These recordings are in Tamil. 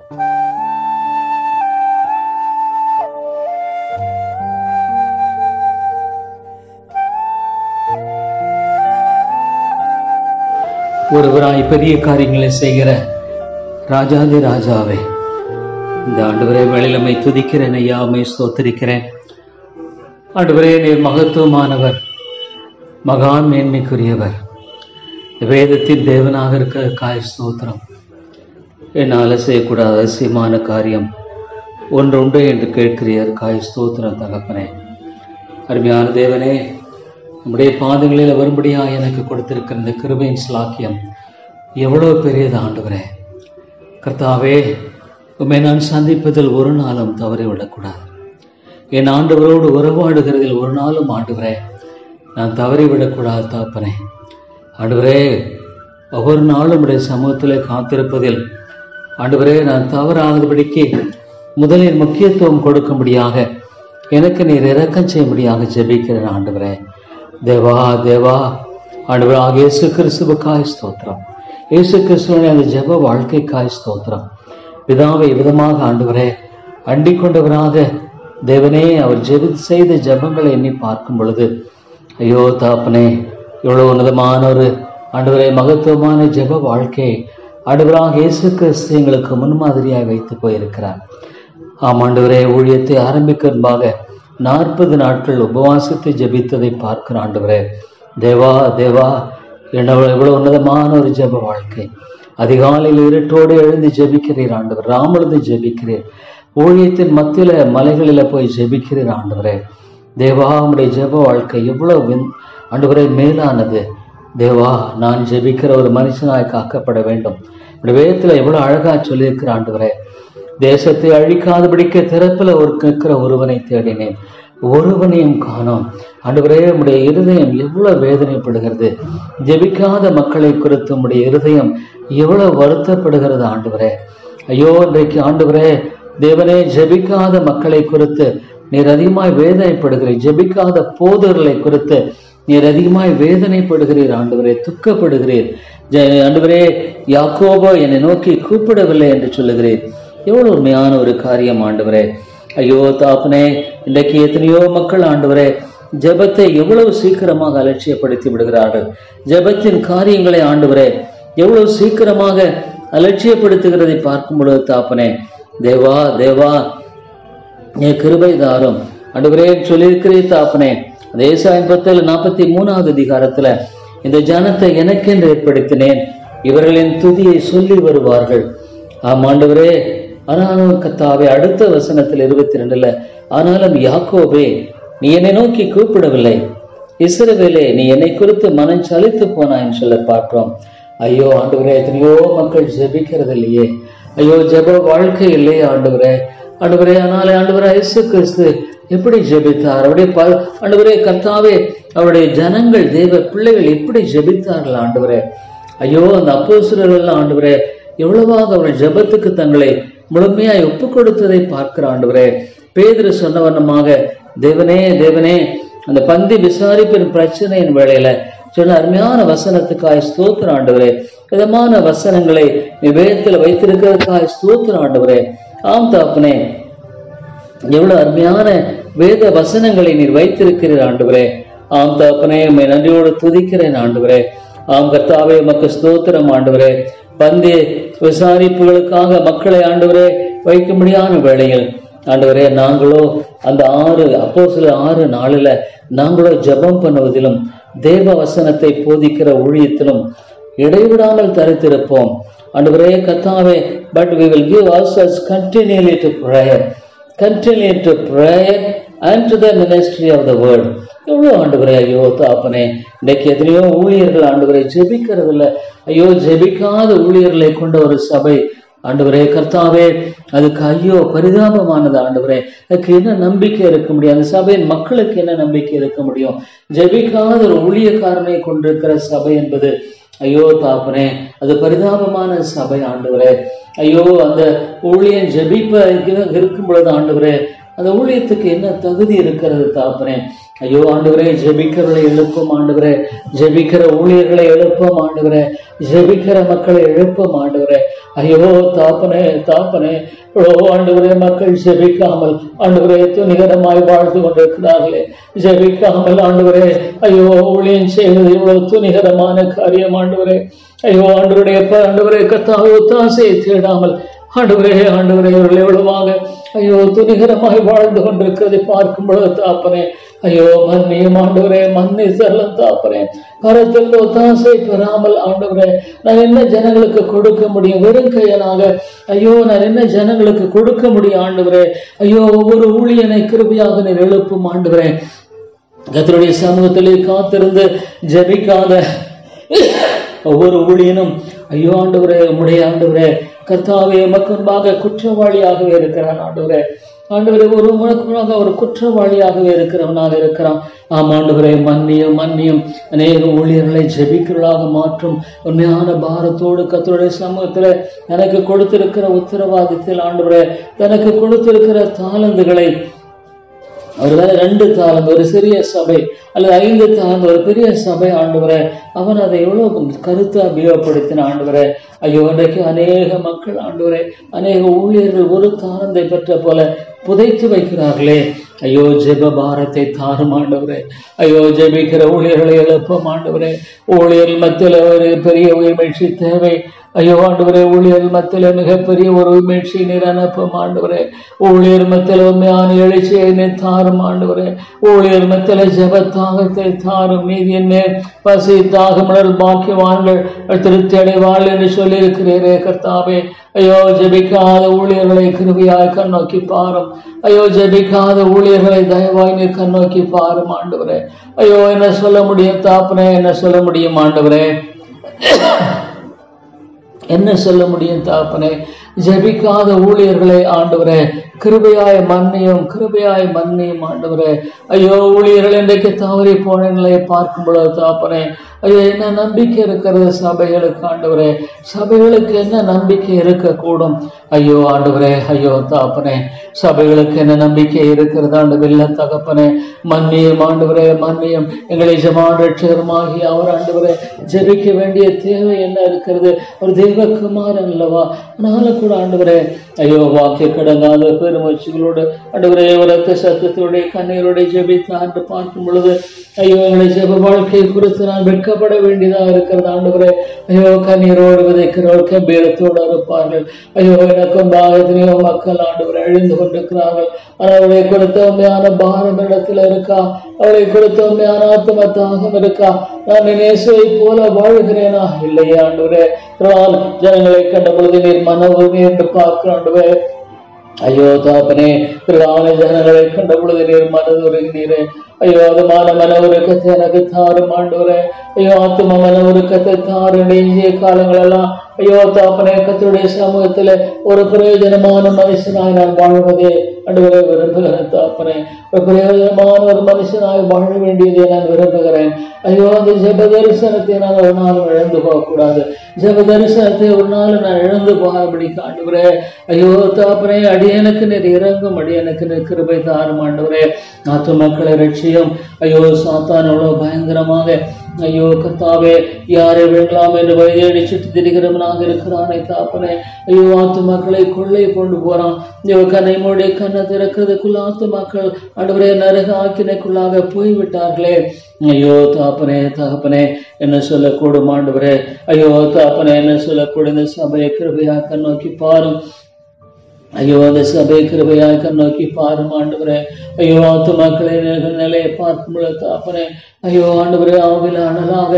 ஒருவராய் பெரிய காரியங்களை செய்கிற ராஜாதி ராஜாவே, இந்த ஆண்டவரே வேளையிலமை துதிக்கிறேன் ஐயா, மை ஸ்தோத்திரிக்கிறேன். ஆண்டவரே, நீர் மகத்துவமானவர், மகான் மேன்மைக்குரியவர், வேதத்தின் தேவனாக இருக்கிற ஸ்தோத்திரம். என்னால் செய்யக்கூடாத அதிசயமான காரியம் ஒன்று உண்டு என்று கேட்கிறீர். ஸ்தோத்திரம் தகப்பனே. அருமையான தேவனே, நம்முடைய பாதங்களில் வரும்படியாக எனக்கு கொடுத்திருக்கிற இந்த கிருபையின் ஸ்லாக்கியம் எவ்வளவு பெரியது ஆண்டவரே. கர்த்தாவே, உம்மை நான் சந்திப்பதில் ஒரு நாளும் தவறிவிடக்கூடாது. என் ஆண்டவரோடு உறவாடுகிறதில் ஒரு நாளும் ஆண்டவரே நான் தவறிவிடக்கூடாது தகப்பனே. ஆண்டவரே, ஒவ்வொரு நாளும் உடைய சமூகத்தில் காத்திருப்பதில் ஆண்டவரே நான் தவறாதபடிக்கு முதலில் முக்கியத்துவம் கொடுக்கும்படியாக எனக்கு நீர் இரக்கம் செய்யும்படியாக ஜெபிக்கிறேன் ஆண்டவரே. தேவா தேவா, ஆண்டவராக இயேசு கிறிஸ்துவுக்காய் ஸ்தோத்திரம். இயேசு கிறிஸ்துவின் அந்த ஜெப வாழ்க்கைக்காய் ஸ்தோத்திரம். பிதாவை விதமாக ஆண்டவரே அண்டிக் கொண்டவராக தேவனே அவர் செய்த ஜெபங்களை எண்ணி பார்க்கும் பொழுது, ஐயோ தாப்பனே, இவ்வளவு உன்னதமான ஒரு ஆண்டவரே மகத்துவமான ஜெப வாழ்க்கையை ஆண்டவராக இயேசு கிறிஸ்து எங்களுக்கு முன்மாதிரியாய் வைத்து போயிருக்கிறார். ஆண்டவரே, ஊழியத்தை ஆரம்பிக்க முன்பாக 40 நாட்கள் உபவாசித்து ஜெபித்ததை பார்க்கிற ஆண்டவரே. தேவா தேவா, எவ்வளவு உன்னதமான ஒரு ஜெப வாழ்க்கை. அதிகாலையில் இருட்டோடு எழுந்து ஜெபிக்கிறீர் ஆண்டவர், ராமழுந்து ஜெபிக்கிறீர். ஊழியத்தின் மத்தியில மலைகளில போய் ஜெபிக்கிறீர் ஆண்டவரே. தேவா, உடைய ஜெப வாழ்க்கை எவ்வளவு ஆண்டவரே மேலானது. தேவா, நான் ஜெபிக்கிற ஒரு மனுஷனாய் காக்கப்பட வேண்டும். உடைய வேதத்துல எவ்வளவு அழகா சொல்லியிருக்கிற ஆண்டவரே. தேசத்தை அழிக்காதபடிக்க திறப்பில் இருக்கிற ஒருவனை தேடினேன், ஒருவனையும் காணோம். ஆண்டவரே, உடைய இருதயம் எவ்வளவு வேதனைப்படுகிறது. ஜெபிக்காத மக்களை குறித்து உடைய இருதயம் எவ்வளவு வருத்தப்படுகிறது ஆண்டவரே. ஐயோ, இன்றைக்கு ஆண்டவரே தேவனே, ஜெபிக்காத மக்களை குறித்து நீர் அதிகமாய் வேதனைப்படுகிறீர். ஜெபிக்காத போதர்களை குறித்து நீர் அதிகமாய் வேதனைப்படுகிறீர் ஆண்டவரே, துக்கப்படுகிறீர் ஆண்டவரே. யாக்கோபோ என்னை நோக்கி கூப்பிடவில்லை என்று சொல்லுகிறீர். எவ்வளவு உண்மையான ஒரு காரியம் ஆண்டவரே. ஐயோ தாப்பனே, இன்றைக்கு எத்தனையோ மக்கள் ஆண்டவரே ஜெபத்தை எவ்வளவு சீக்கிரமாக அலட்சியப்படுத்தி விடுகிறார்கள். ஜெபத்தின் காரியங்களை ஆண்டவரே எவ்வளவு சீக்கிரமாக அலட்சியப்படுத்துகிறதை பார்க்கும் பொழுது தாப்பனே, தேவா தேவா, நீ கிருபை தாரும் ஆண்டவரே சொல்லியிருக்கிறீர் தாப்பனே. ஏசாயா 43வது அதிகாரத்துல, இந்த ஜனத்தை எனக்கென்று ஏற்படுத்தினேன், இவர்களின் துதியை சொல்லி வருவார்கள். ஆண்டவரே, ஆனாலும் கர்த்தாவே, அடுத்த வசனத்தில் 22ல, ஆனாலும் யாக்கோபே நீ என்னை நோக்கி கூப்பிடவில்லை, இஸ்ரவேலே நீ என்னை குறித்து மனம் சலித்து போனான்னு சொல்ல பார்க்கிறோம். ஐயோ ஆண்டவரே, எத்தனையோ மக்கள் ஜெபிக்கிறது இல்லையே. ஐயோ, ஜெப வாழ்க்கை இல்லையே ஆண்டவரே. ஆண்டவரே, ஆனாலே ஆண்டவரே இயேசு கிறிஸ்து எப்படி ஜெபித்தார், அவருடைய ஆண்டவரே கர்த்தாவே, அவருடைய ஜனங்கள் தேவ பிள்ளைகள் எப்படி ஜெபித்தார்கள் ஆண்டவரே. ஐயோ, அந்த அப்போஸ்தலர்கள் ஆண்டவரே எவ்வளவாக அவர்கள் ஜெபத்துக்கு தங்களை முழுமையாய் ஒப்பு கொடுத்ததை பார்க்கிற ஆண்டவரே. பேதுரு சொன்ன வண்ணமாக, தேவனே தேவனே, அந்த பந்தி விசாரிப்பின் பிரச்சனையின் வேளையில சொன்ன அருமையான வசனத்துக்காய் ஸ்தோத்திர ஆண்டவரே. விதமான வசனங்களை நீ வேதத்துல வைத்திருக்கிறதுக்காய் ஸ்தோத்திர ஆண்டவரே. ஆம் தாப்பனே, எவ்வளவு அருமையான வேத வசனங்களை நீர் வைத்திருக்கிறீர் ஆண்டவரே. ஆம் தாப்பனே, உம்மை நன்றியோடு துதிக்கிறேன் ஆண்டவரே. ஆம் கர்த்தாவே, உமக்கு ஸ்தோத்திரம் ஆண்டவரே. பந்தி விசாரிப்புகளுக்காக மக்களை ஆண்டவரே வைக்கும்படியான வேளையில் ஆண்டவரே, நாங்களோ அந்த 6 நாங்களோ ஜெபம் பண்ணுவதிலும் தேவ வசனத்தை போதிக்கிற ஊழியத்திலும் இடைவிடாமல் தரித்திருப்போம் ஆண்டவரே கர்த்தாவே. But we will give ourselves continually to prayer and to the ministry of the word. எவ்வளோ ஆண்டவரே. ஐயோ தாப்பனே, இன்னைக்கு எத்தனையோ ஊழியர்கள் ஆண்டவரை ஜெபிக்கிறது இல்லை. ஐயோ, ஜெபிக்காத ஊழியர்களை கொண்ட ஒரு சபை ஆண்டவரே கர்த்தாவே, அதுக்கு ஐயோ பரிதாபமானது ஆண்டவரே. அதுக்கு என்ன நம்பிக்கை இருக்க முடியும்? அந்த சபையின் மக்களுக்கு என்ன நம்பிக்கை இருக்க முடியும்? ஜெபிக்காத ஒரு ஊழியக்காரனை கொண்டிருக்கிற சபை என்பது ஐயோ தாப்பனே, அது பரிதாபமான சபை ஆண்டவரே. ஐயோ, அந்த ஊழியன் ஜெபிப்ப இருக்கும் பொழுது ஆண்டவரே அந்த ஊழியத்துக்கு என்ன தகுதி இருக்கிறது தாப்பனே? ஐயோ ஆண்டவரே, ஜெபிக்கிறவர்களை எழுப்பும் ஆண்டவரே, ஜெபிக்கிற ஊழியர்களை எழுப்பும் ஆண்டவரே, ஜெபிக்கிற மக்களை எழுப்பும் ஆண்டவரே. ஐயோ தாப்பனே தாப்பனே, ஆண்டவரே, மக்கள் ஜெபிக்காமல் ஆண்டவரே துணிகரமாய் வாழ்ந்து கொண்டிருக்கிறார்களே. ஜெபிக்காமல் ஆண்டவரே, ஐயோ ஊழியம் செய்வது இவ்வளவு துணிகரமான காரியம் ஆண்டவரே. ஐயோ ஆண்டவரே கர்த்தாவே, ஒத்தாசையை தேடாமல் ஆண்டவரே இவர்கள் எவ்வளவாக ஐயோ துணிகரமாய் வாழ்ந்து கொண்டிருக்கிறதை பார்க்கும் பொழுது தாப்பனே, ஐயோ மன்னியும் ஆண்டவரே, மன்னி செல்லும் தாப்பனே. கரத்தில் ஒத்தாசை பெறாமல் ஆண்டவரே, நான் என்ன ஜனங்களுக்கு கொடுக்க முடியும்? வெறும் கையனாக ஐயோ நான் என்ன ஜனங்களுக்கு கொடுக்க முடியும் ஆண்டவரே? ஐயோ ஒவ்வொரு ஊழியனை கிருபையாக நீர் எழுப்பும் ஆண்டவரே. கர்த்தருடைய சமூகத்திலே காத்திருந்து ஜெபிக்காத ஒவ்வொரு ஊழியனும் ஐயோ ஆண்டவரே, உம்முடைய ஆண்டவரே கர்த்தாவே எமக்கு முன்பாக குற்றவாளியாகவே இருக்கிறான் ஆண்டவரே. ஒரு முழக்கமாக ஒரு குற்றவாளியாகவே இருக்கிறவனாக இருக்கிறான். ஆமாண்டவரே, மன்னியும் அநேக ஊழியர்களை ஜெபிக்கிறவர்களாக மாற்றும் உண்மையான பாரத்தோடு கர்த்தருடைய சமூகத்துல எனக்கு கொடுத்திருக்கிற உத்தரவாதத்தில் ஆண்டவரே, தனக்கு கொடுத்திருக்கிற தாளந்துகளை, ஒருவேளை 2 தாளந்து ஒரு சிறிய சபை அல்லது 5 தாளந்து ஒரு பெரிய சபை ஆண்டவரே, அவன் அதை எவ்வளவு கருத்தா உபயோகப்படுத்தின ஆண்டவரே. ஐயோ இன்றைக்கு அநேக மக்கள் ஆண்டவரே, அநேக ஊழியர்கள் ஒரு தாளந்தை பெற்ற போல புதைத்து வைக்கிறார்களே. ஐயோ ஜெப பாரத்தை தாரும் ஆண்டவரே. ஐயோ ஜெபிக்கிற ஊழியர்களை எழுப்பும் ஆண்டவரே. ஊழியர் மத்தியில் ஒரு பெரிய உயிர்மீழ்ச்சி தேவை. ஐயோ ஆண்டவரே, ஊழியர் மத்தியில் மிகப்பெரிய ஒரு உயிர்மீழ்ச்சியை நீர் அனுப்பும் ஆண்டவரே. ஊழியர் மத்தியில் உண்மையான எழுச்சியை நீர் தாரும் ஆண்டவரே. ஊழியர் மத்தியில் ஜெபத்தாகத்தை தாரும். நீதியின் மேல் பசி தாகமுணர் பாக்கியவான்கள் திருப்தி அடைவாள் என்று சொல்லி இருக்கிறீரே கர்த்தாவே. ஐயோ ஜெபிக்காத ஊழியர்களை கிருபையாய் கண்ணோக்கி பாரும். ஐயோ ஜெபிக்காத ஊழியர்களை தயவாய் நீர் கண்ணோக்கி பாரும் ஆண்டவரே. ஐயோ என்ன சொல்ல முடியும் தாப்பனே, என்ன சொல்ல முடியும் ஆண்டவரே, என்ன சொல்ல முடியும் தாப்பனே? ஜெபிக்காத ஊழியர்களை ஆண்டவரே கிருபையாய் மன்னியும் ஆண்டவரே. ஐயோ ஊழியர்கள் இன்றைக்கு தவறி போன நிலையை பார்க்கும் பொழுது தாப்பனே, ஐயோ என்ன நம்பிக்கை இருக்கிறது சபைகளுக்கு ஆண்டவரே? சபைகளுக்கு என்ன நம்பிக்கை இருக்கக்கூடும்? ஐயோ ஆண்டவரே, ஐயோ தாப்பனே, சபைகளுக்கு என்ன நம்பிக்கை இருக்கிறது ஆண்டவில்ல தகப்பனே? மன்னியும் ஆண்டவரே, மன்னியும். எங்களை ஜெபமான ரட்சகருமாகி அவர் ஆண்டவரே ஜெபிக்க வேண்டிய தேவை என்ன இருக்கிறது? ஒரு தெய்வகுமாரன் அல்லவா? ஆனாலும் கூட ஆண்டவரே, ஐயோ வாக்கிய கடங்காத பெருமூச்சுகளோடு ஆண்டவரே உரத்த சத்தத்தோடைய கண்ணீரோடைய ஜெபித்தான் என்று பார்க்கும் பொழுது ஐயோ எங்களை ஜெப வாழ்க்கை குறித்து நான் வெட்கப்பட வேண்டியதாக இருக்கிறது ஆண்டவரே. ஐயோ கண்ணீரோடு விதைக்கிறவர்கள் கம்பீரத்தோடு இருப்பார்கள். ஐயோ எனக்கு எத்தனையோ மக்கள் ஆண்டவரை எழுந்து கொண்டிருக்கிறார்கள். ஆனால் அவரை கொடுத்த உண்மையான பாரம் இடத்துல இருக்கா? அவரை கொடுத்த உண்மையான ஆத்ம தாகம் இருக்கா? நான் நேசுவை போல வாழ்கிறேனா? இல்லையே ஆண்டவரே. ஜனங்களை கண்ட பொழுது நீர் மன உரிமை என்று பார்க்க ஆண்டவரே. ஐயோ தாப்பனே, ஜனங்களை கண்ட பொழுது நீர் மனதுருகிறீரே. ஐயோ அதுமான மன உருக்கத்தை எனக்கு தாரும் ஆண்டவரே. ஐயோ ஆத்ம மன உருக்கத்தை தாரு. நெஞ்சிய காலங்கள் எல்லாம் ஐயோ தாப்பனே கர்த்தருடைய சமூகத்துல ஒரு பிரயோஜனமான மனுஷனாய் நான் வாழ்வதே ஆண்டவரே விரும்புகிறேன் தாப்பனே. ஒரு பிரயோஜனமான ஒரு மனுஷனாய் வாழ வேண்டியதை நான் விரும்புகிறேன். ஐயோ அந்த ஜெப தரிசனத்தை நான் ஒரு நாளும் இழந்து போகக்கூடாது. ஜெப தரிசனத்தை ஒரு நாள் நான் இழந்து போகாதபடி ஆண்டவரே. ஐயோ தாப்பனே, அடியனுக்கு நீர் இறங்கும், அடியனுக்கு நீர் கிருபை தாரும் ஆண்டவரே. ஆத்து மக்களை ரட்சியும். ஐயோ சாத்தான் எவ்வளவு பயங்கரமாக ஐயோ கர்த்தாவே யாரை வேண்டாம் என்று வழியடிச்சுட்டு திரிகிறவனாக இருக்கிறானே தாப்பனே. ஐயோ ஆத்து மக்களை கொள்ளை கொண்டு போறான். ஐயோ கண்ணை மூடி கண்ணை திறக்கிறதுக்குள்ள ஆத்து மக்கள் ஆண்டவரே நரக ஆக்கினைக்குள்ளாக போய்விட்டார்களே. ஐயோ தாப்பனே தகப்பனே, என்ன சொல்லக்கூடும் ஆண்டவரே? ஐயோ தாப்பனே, என்ன சொல்லக்கூடும்? இந்த சபையை கிருபையாக கண்ணோக்கி பாரும். ஐயோ அந்த சபை கிருபையாக கண்ணோக்கி பாரும் ஆண்டவரே. ஐயோ ஆத்து மக்களின் நிலையை பார்க்கும் பொழுது தாப்பனே, ஐயோ ஆண்டவரே ஆவில அனலாக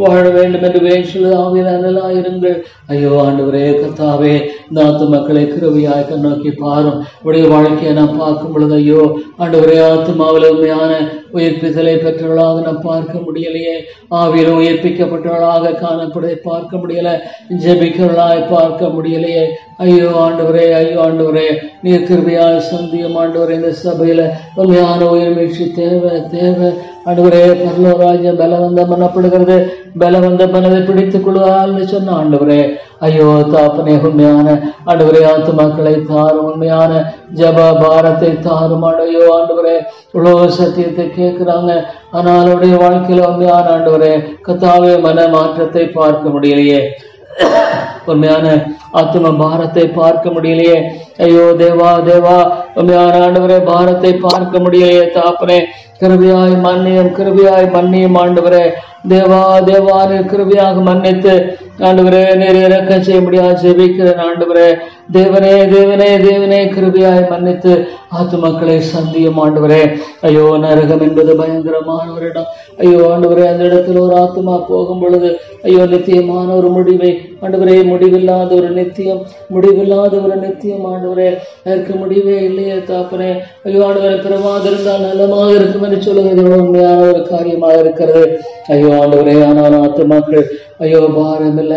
வாழ வேண்டும் என்று வேண்டிய ஆவில அனலாயிருங்கள். ஐயோ ஆண்டவரே கர்த்தாவே, இந்த ஆத்து மக்களை கிருபையாக கண்ணோக்கி பாரும். உடைய வாழ்க்கையை நாம் பார்க்கும் பொழுது ஐயோ ஆண்டவரே, ஆத்துமாவில் உண்மையான உயிர்ப்பித்தலை பெற்றவர்களாக நாம் பார்க்க முடியலையே. ஆவியில உயிர்ப்பிக்கப்பட்டவர்களாக காணப்பட பார்க்க முடியல. ஜெபிக்கிறவர்களாய் பார்க்க முடியலையே. ஐயோ ஆண்டவரே, ஐயோ ஆண்டவரே, நீர் கிருபையாய் சந்தியும் ஆண்டவரே. இந்த சபையில உண்மையான உயிர்மீழ்ச்சி தேவை ஆண்டவரே. பரலோராஜ்யம் பலவந்தம் பண்ணப்படுகிறது, பலவந்த மனதை பிடித்துக் கொள்வார்னு சொன்ன ஆண்டவரே, ஐயோ தாப்பனே உண்மையான ஆண்டவரே ஆத்துமாக்களை தாரும், உண்மையான ஜப பாரத்தை தாரும். ஐயோ ஆண்டவரே இவ்வளவு சத்தியத்தை கேட்கிறாங்க, ஆனால் அவருடைய வாழ்க்கையில உண்மையான ஆண்டவரே கத்தாவே மன மாற்றத்தை பார்க்க முடியலையே, உண்மையான ஆத்ம பாரத்தை பார்க்க முடியலையே. ஐயோ தேவா தேவா உண்மையான ஆண்டவரே பாரத்தை பார்க்க முடியலையே. தாப்பனே கிருபையாய் மன்னியும், கிருபையாய் மன்னியும் ஆண்டவரே. தேவா தேவாரு கிருபையாக மன்னித்து ஆண்டவரே நீர் இறக்கம் செய்ய முடியாது ஜெபிக்கிறேன் ஆண்டவரே. தேவனே தேவனே தேவனே கிருபையாய் மன்னித்து ஆத்துமக்களை சந்தியும் ஆண்டவரே. ஐயோ நரகம் என்பது பயங்கரமான ஒரு இடம். ஐயோ ஆண்டவரே அந்த இடத்துல ஒரு ஆத்மா போகும் பொழுது ஐயோ நித்தியமான ஒரு முடிவை ஆண்டவரே, முடிவில்லாத ஒரு நித்தியம், முடிவில்லாத ஒரு நித்தியம் ஆண்டவரே, அதற்கு முடிவே இல்லையே தாப்பனே. ஐயோ ஆண்டவரை பிறவாது இருந்தால் நல்லமாக இருக்கும் என்று சொல்லுவது உண்மையான ஒரு காரியமாக இருக்கிறது. ஐயோ ஆண்டவரே ஆனால் ஆத்துமாக்கள் ஐயோ பாரம் இல்ல,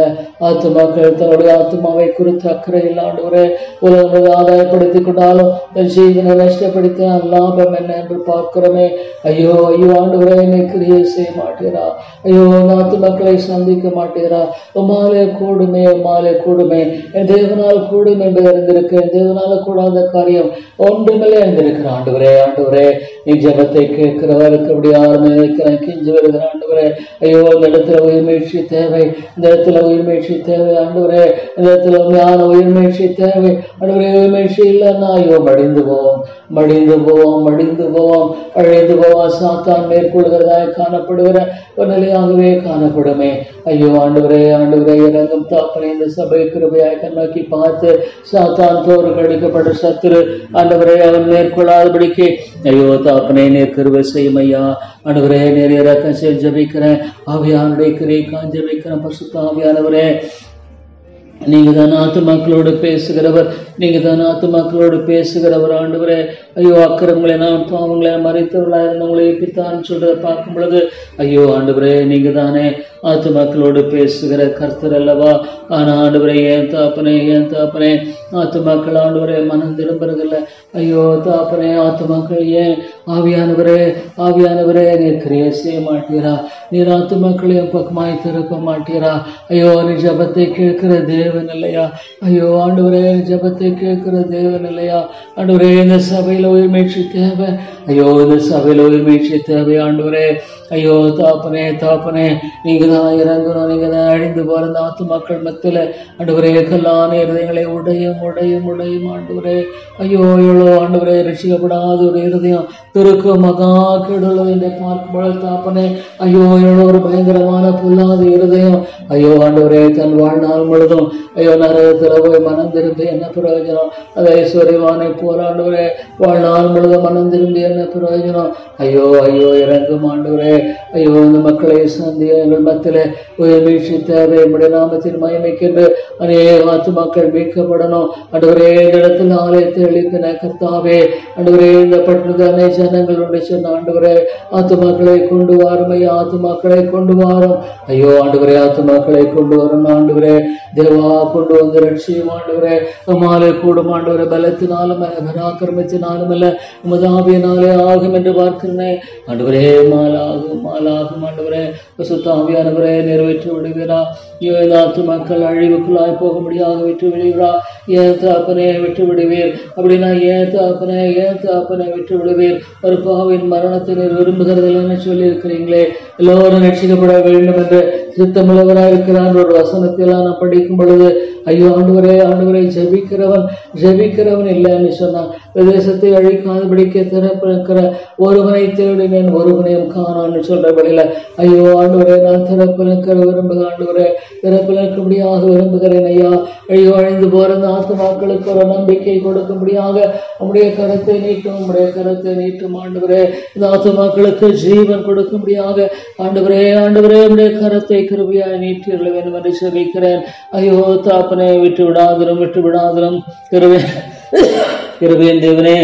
ஆத்துமாக்கள் தன்னுடைய ஆத்மாவை குறித்து அக்கறை இல்லை ஆண்டவரே. உலகம் ஆதாயப்படுத்திக் கொண்டாலும் தன் ஜீவனை நஷ்டப்படுத்த லாபம் என்ன என்று பார்க்கிறோமே. ஐயோ ஐயோ ஆண்டவரே என்னை கிரியை செய்ய மாட்டீரா, ஐயோ ஆத்துமாக்களை சந்திக்க மாட்டீரா. உமாலே கூடுமே, உமாலே கூடுமே, என் தேவனால் கூடும் என்று அறிந்திருக்க, என் தேவனால கூடாத காரியம் ஒன்றுமில்லை என்றிருக்கிற ஆண்டவரே. ஆண்டவரே நீ ஜபத்தை கேட்கிறவருக்கு அப்படி ஆறுமை வைக்கிறேன், கெஞ்சி வருகிற ஆண்டவரே. ஐயோ இந்த இடத்துல உயிர்மீழ்ச்சி தேவை, இந்த இடத்துல உயிர்மீழ்ச்சி தேவை ஆண்டவரே, இந்த இடத்துல உண்மையான உயிர்மீழ்ச்சி தேவை ஆண்டவரே. உயிர்மீழ்ச்சி இல்லைன்னா ஐயோ மடிந்து போவோம், மடிந்து போவோம், மடிந்து போவோம், அழிந்து போவோம். சாத்தான் மேற்கொள்கிறதாய் காணப்படுகிற ஒரு நிலையாகவே காணப்படுமே. ஐயோ ஆண்டவரே ஆண்டவரே இறங்கும் தாப்பனை இந்த சபை கிருபையாய் கண்ணோக்கி பார்த்து சாத்தான் தோறு கடிக்கப்பட்ட சத்துரு ஆண்டவரே அவன் மேற்கொள்ளாதபடிக்கு ஐயோ தாப்பனை நீர் கிருபை செய்யும் ஐயா. ஆண்டவரே நீர் இறக்கம் செய்ய ஜெபிக்கிறேன், ஆவியானுடைய கிரியை காஞ்சபிக்கிறேன். பரிசுத்த ஆவியானவரே நீங்க தான் ஆத்துமாக்களோடு பேசுகிறவர், நீங்க தான் ஆத்துமாக்களோடு பேசுகிறவர் ஆண்டவரே. ஐயோ அக்கிரமங்களை நான் பாவங்களை மறைத்தவர்களா இருந்தவங்களை ஏற்பித்தான் சொல்றதை பார்க்கும் பொழுது ஐயோ ஆண்டவரே நீங்க தானே ஆத்துமாக்களோடு பேசுகிற கர்த்தர் அல்லவா. ஆனா ஆண்டவரே ஏன் தாப்பனே, ஏன் தாப்பனே ஆத்துமாக்கள் ஆண்டவரே மனம் திரும்புறதில்லை. ஐயோ தாப்பனே ஆத்துமாக்கள் ஏன் ஆவியானவரே, ஆவியானவரே நீர் கிரியை செய்ய மாட்டீரா, நீர் ஆத்துமாக்களையும் பக்கமாய் திருப்ப மாட்டீரா. ஐயோ நீ ஜபத்தை கேட்கிற தேவன் இல்லையா, ஐயோ ஆண்டவரே ஜபத்தை கேட்கிற தேவன் இல்லையா. ஆண்டவரே இந்த சபையில உயிர்மீழ்ச்சி தேவை, ஐயோ இந்த சபையில உயிர்மீழ்ச்சி தேவை ஆண்டவரே. ஐயோ தாப்பனே தாப்பனே நீங்க தான் இறங்கணும், நீங்க தான் அழிந்து போற இந்த ஆத்துமாக்கள் மத்தியில ஆண்டவரே கல்லான இருதயங்களை உடையும் உடையும் உடையும் ஆண்டவரே. ஐயோ எவ்வளோ ஆண்டவரே ரட்சிக்கப்படாத ஒரு இருதயம் திருக்கு மகா கெடுள்ளது என்று பார்க்கும்போது தாப்பனே ஐயோ எவ்வளோ ஒரு பயங்கரமான பொல்லாத இருதயம். ஐயோ ஆண்டவரே தன் வாழ்நாள் முழுதும் ஐயோ நரகத்தில் போய் மனம் திரும்பி என்ன பிரயோஜனம், அதை ஐஸ்வர்யவானை போல ஆண்டவரே வாழ்நாள் முழுதும் மனம் திரும்பி என்ன பிரயோஜனம். ஐயோ ஐயோ இறங்கும் ஆண்டவரே. ஐயோ இந்த மக்களை சந்திய எங்கள் மத்தியில உயிர்மீழ்ச்சி தேவை, நம்முடைய நாமத்தின் மகிமைக்கென்று அநேக ஆத்துமாக்கள் மீட்கப்படணும் ஆண்டவரே. இந்த இடத்தில் ஆலயத்தை எழுப்பின கர்த்தாவே ஆண்டவரே, இந்த பட்டணத்தில் அநேக ஜனங்கள் உண்டு சொன்ன ஆண்டவரே ஆத்துமாக்களை கொண்டு வாரும் ஐயா, ஆத்துமாக்களை கொண்டு வாரும் ஐயோ ஆண்டவரே, ஆத்துமாக்களை கொண்டு வரும் ஆண்டவரே. தேவா கொண்டு வந்து ரட்சியும் ஆண்டவரே. மாலை கூடும் ஆண்டவரே, பலத்தினாலும் பராக்கிரமத்தினாலும் அல்ல உமது ஆவியினாலே ஆகும் என்று பார்க்கிறேன் ஆண்டவரே. மாலாகும் மாலாகும் ஆண்டவரே. பரிசுத்த ஆவியானவரே நிறைவேற்றி விடுவீரா. இந்த ஆத்துமாக்கள் அழிவுக்குள்ளாய் போக முடியாது விட்டு விடுவீரா. ஏன் தாப்பனே விட்டு விடுவீர் அப்படின்னா, ஏன் தாப்பனே ஏன் தாப்பனை விட்டு விடுவீர். ஒரு பாவின் மரணத்தை விரும்புகிறதில்லைன்னு சொல்லி இருக்கிறீங்களே. எல்லோரும் ரட்சிக்கப்பட வேண்டும் என்று சித்தமுள்ளவராக இருக்கிறான் ஒரு வசனத்திலாம் நான் படிக்கும் பொழுது ஐயோ ஆண்டவரே ஆண்டவரை ஜெபிக்கிறவன் இல்லைன்னு சொன்னான். பிரதேசத்தை அழிக்காதபடிக்க திறப்பிருக்கிற ஒருவனை தேடினேன் ஒருவனையும் காணான்னு சொல்றபடியில ஐயோ ஆண்டவரே நான் திறப்பிருக்கிற விரும்புகிறேன் ஆண்டவரே, திறப்பிருக்கும்படியாக விரும்புகிறேன் ஐயா. ஐயோ அழிந்து போற இந்த ஆத்துமாக்களுக்கு ஒரு நம்பிக்கை கொடுக்கும்படியாக உம்முடைய கரத்தை நீட்டும், உம்முடைய கரத்தை நீட்டும் ஆண்டவரே. இந்த ஆத்துமாக்களுக்கு ஜீவன் கொடுக்கும்படியாக ஆண்டவரே ஆண்டவரே உம்முடைய கரத்தை கிருபையாய் நீட்டியருள வேண்டும் என்று ஜெபிக்கிறேன். ஐயோ தாப்பனே விட்டு விடாதிரும் விட்டு விடாதிரும் கிருபையின் தேவனே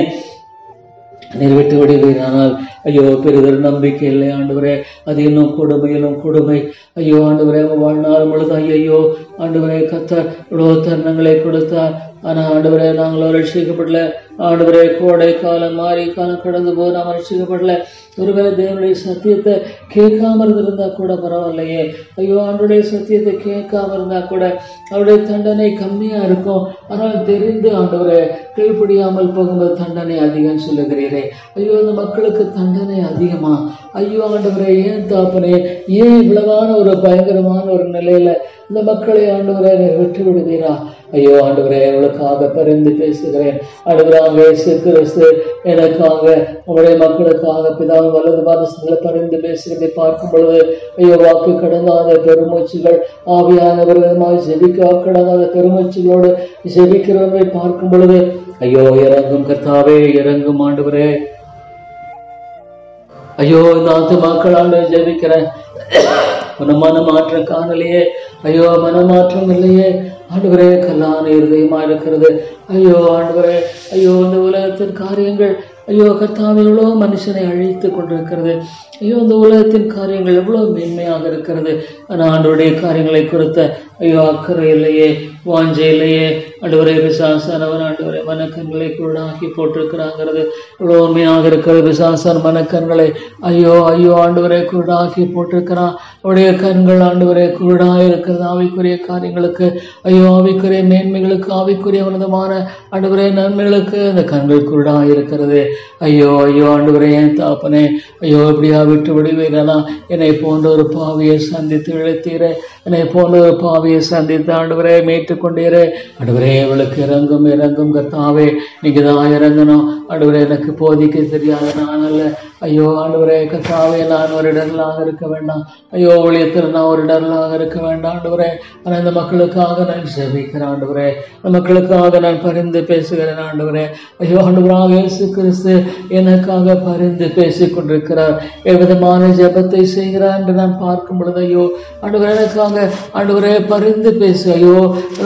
நீர் விட்டு விடுவீரானால் ஐயோ பெரிதொரு நம்பிக்கை இல்லை ஆண்டவரே. அது இன்னும் கொடுமையிலும் கொடுமை. ஐயோ ஆண்டவரே வாழ்நாள் முழுது ஐயோ ஆண்டவரே கர்த்தர் இவ்வளோ தருணங்களை கொடுத்தார். ஆனா ஆண்டவரே நாங்களும் ரட்சிக்கப்படல. ஆண்டவரே கோடை காலம் மாறி காலம் கடந்து போது நாம் ரட்சிக்கப்படல. ஒருவேளை தேவனுடைய சத்தியத்தை கேட்காம இருந்திருந்தா கூட பரவாயில்லையே. ஐயோ ஆண்டுடைய சத்தியத்தை கேட்காம இருந்தா கூட அவருடைய தண்டனை கம்மியா இருக்கும். ஆனால் தெரிந்து ஆண்டவரை கீழ்ப்படியாமல் போகும்போது தண்டனை அதிகம் சொல்லுகிறீரே. ஐயோ இந்த மக்களுக்கு தண்டனை அதிகமா? ஐயோ ஆண்டவரே ஏன் தாப்பனே, ஏன் இவ்வளவான ஒரு பயங்கரமான ஒரு நிலையில இந்த மக்களை ஆண்டவரை விட்டு விடுவீரா? ஐயோ ஆண்டவரே அவளுக்காக பரிந்து பேசுகிறேன். ஆண்டவராக இயேசு கிறிஸ்து எனக்காக உங்களுடைய மக்களுக்காக பிதாவின் வலது பாதத்துல பரிந்து பேசுகிறதை பார்க்கும் பொழுது ஐயோ வாக்கு கடங்காத பெருமூச்சுகள் ஆவியானவர்களாய் ஜெபிக்க கடங்காத பெருமூச்சுகளோடு ஜெபிக்கிறவர்களை பார்க்கும் பொழுது ஐயோ இறங்கும் கர்த்தாவே, இறங்கும் ஆண்டவரே. ஐயோ இந்த ஆத்துமாக்கள் ஆண்டவரை ஜெபிக்கிறேன். மனமாற்றம் காணலையே. ஐயோ மனமாற்றம் இல்லையே ஆண்டவரே. கல்லான இருதயமா இருக்கிறது. ஐயோ ஆண்டவரே, ஐயோ இந்த உலகத்தின் காரியங்கள் ஐயோ கர்த்தாவே எவ்வளோ மனுஷனை அழித்து கொண்டிருக்கிறது. ஐயோ இந்த உலகத்தின் காரியங்கள் எவ்வளவு மேன்மையாக இருக்கிறது. ஆனால் ஆண்டவருடைய காரியங்களை குறித்த ஐயோ அக்கறை இல்லையே, வாஞ்சை இல்லையே. ஆண்டவரே பிசாசானவன் ஆண்டவரை மனக்கண்களை குருடாக்கி போட்டிருக்கிறாங்கிறது எவ்வளோ உண்மையாக இருக்கிறது. பிசாசான் மனக்கண்களை ஐயோ ஐயோ ஆண்டவரை குருடாக்கி போட்டிருக்கிறான். அவருடைய கண்கள் ஆண்டவரை குருடாக இருக்கிறது ஆவிக்குரிய காரியங்களுக்கு. ஐயோ ஆவிக்குரிய மேன்மைகளுக்கு, ஆவிக்குரிய உன்னதமான ஆண்டவரே நன்மைகளுக்கு இந்த கண்கள் குருடாக இருக்கிறது. ஐயோ ஐயோ ஆண்டவரே என் தாப்பனே, ஐயோ எப்படியா விட்டு விடுவீரனா? என்னை போன்ற ஒரு பாவியை சந்தித்து இழைத்தீரே. என்னை போன்ற ஒரு பாவியை சந்தித்து ஆண்டவரே மீட்டு கொண்டீரே. ஆண்டவரே இவளுக்கு இறங்கும் இறங்கும் கர்த்தாவே, நீங்க தான் இறங்கணும். ஆண்டவரே எனக்கு போதிக்க தெரியாத நான் அல்ல. ஐயோ ஆண்டவரே கர்த்தாவே, நான் ஒரு இடர்களாக இருக்க வேண்டாம். ஐயோ ஊழியத்தில் நான் ஒரு இடர்களாக இருக்க வேண்டாம் ஆண்டவரே. ஆனால் இந்த மக்களுக்காக நான் ஜெபிக்கிறேன் ஆண்டவரே. இந்த மக்களுக்காக நான் பரிந்து பேசுகிறேன் ஆண்டவரே. ஐயோ ஆண்டவராக இயேசு கிறிஸ்து எனக்காக பரிந்து பேசிக் கொண்டிருக்கிறார். எவ்விதமான ஜெபத்தை செய்கிறார் என்று நான் பார்க்கும் பொழுது ஐயோ ஆண்டவரே எனக்காக ஆண்டவரே பரிந்து பேசு. ஐயோ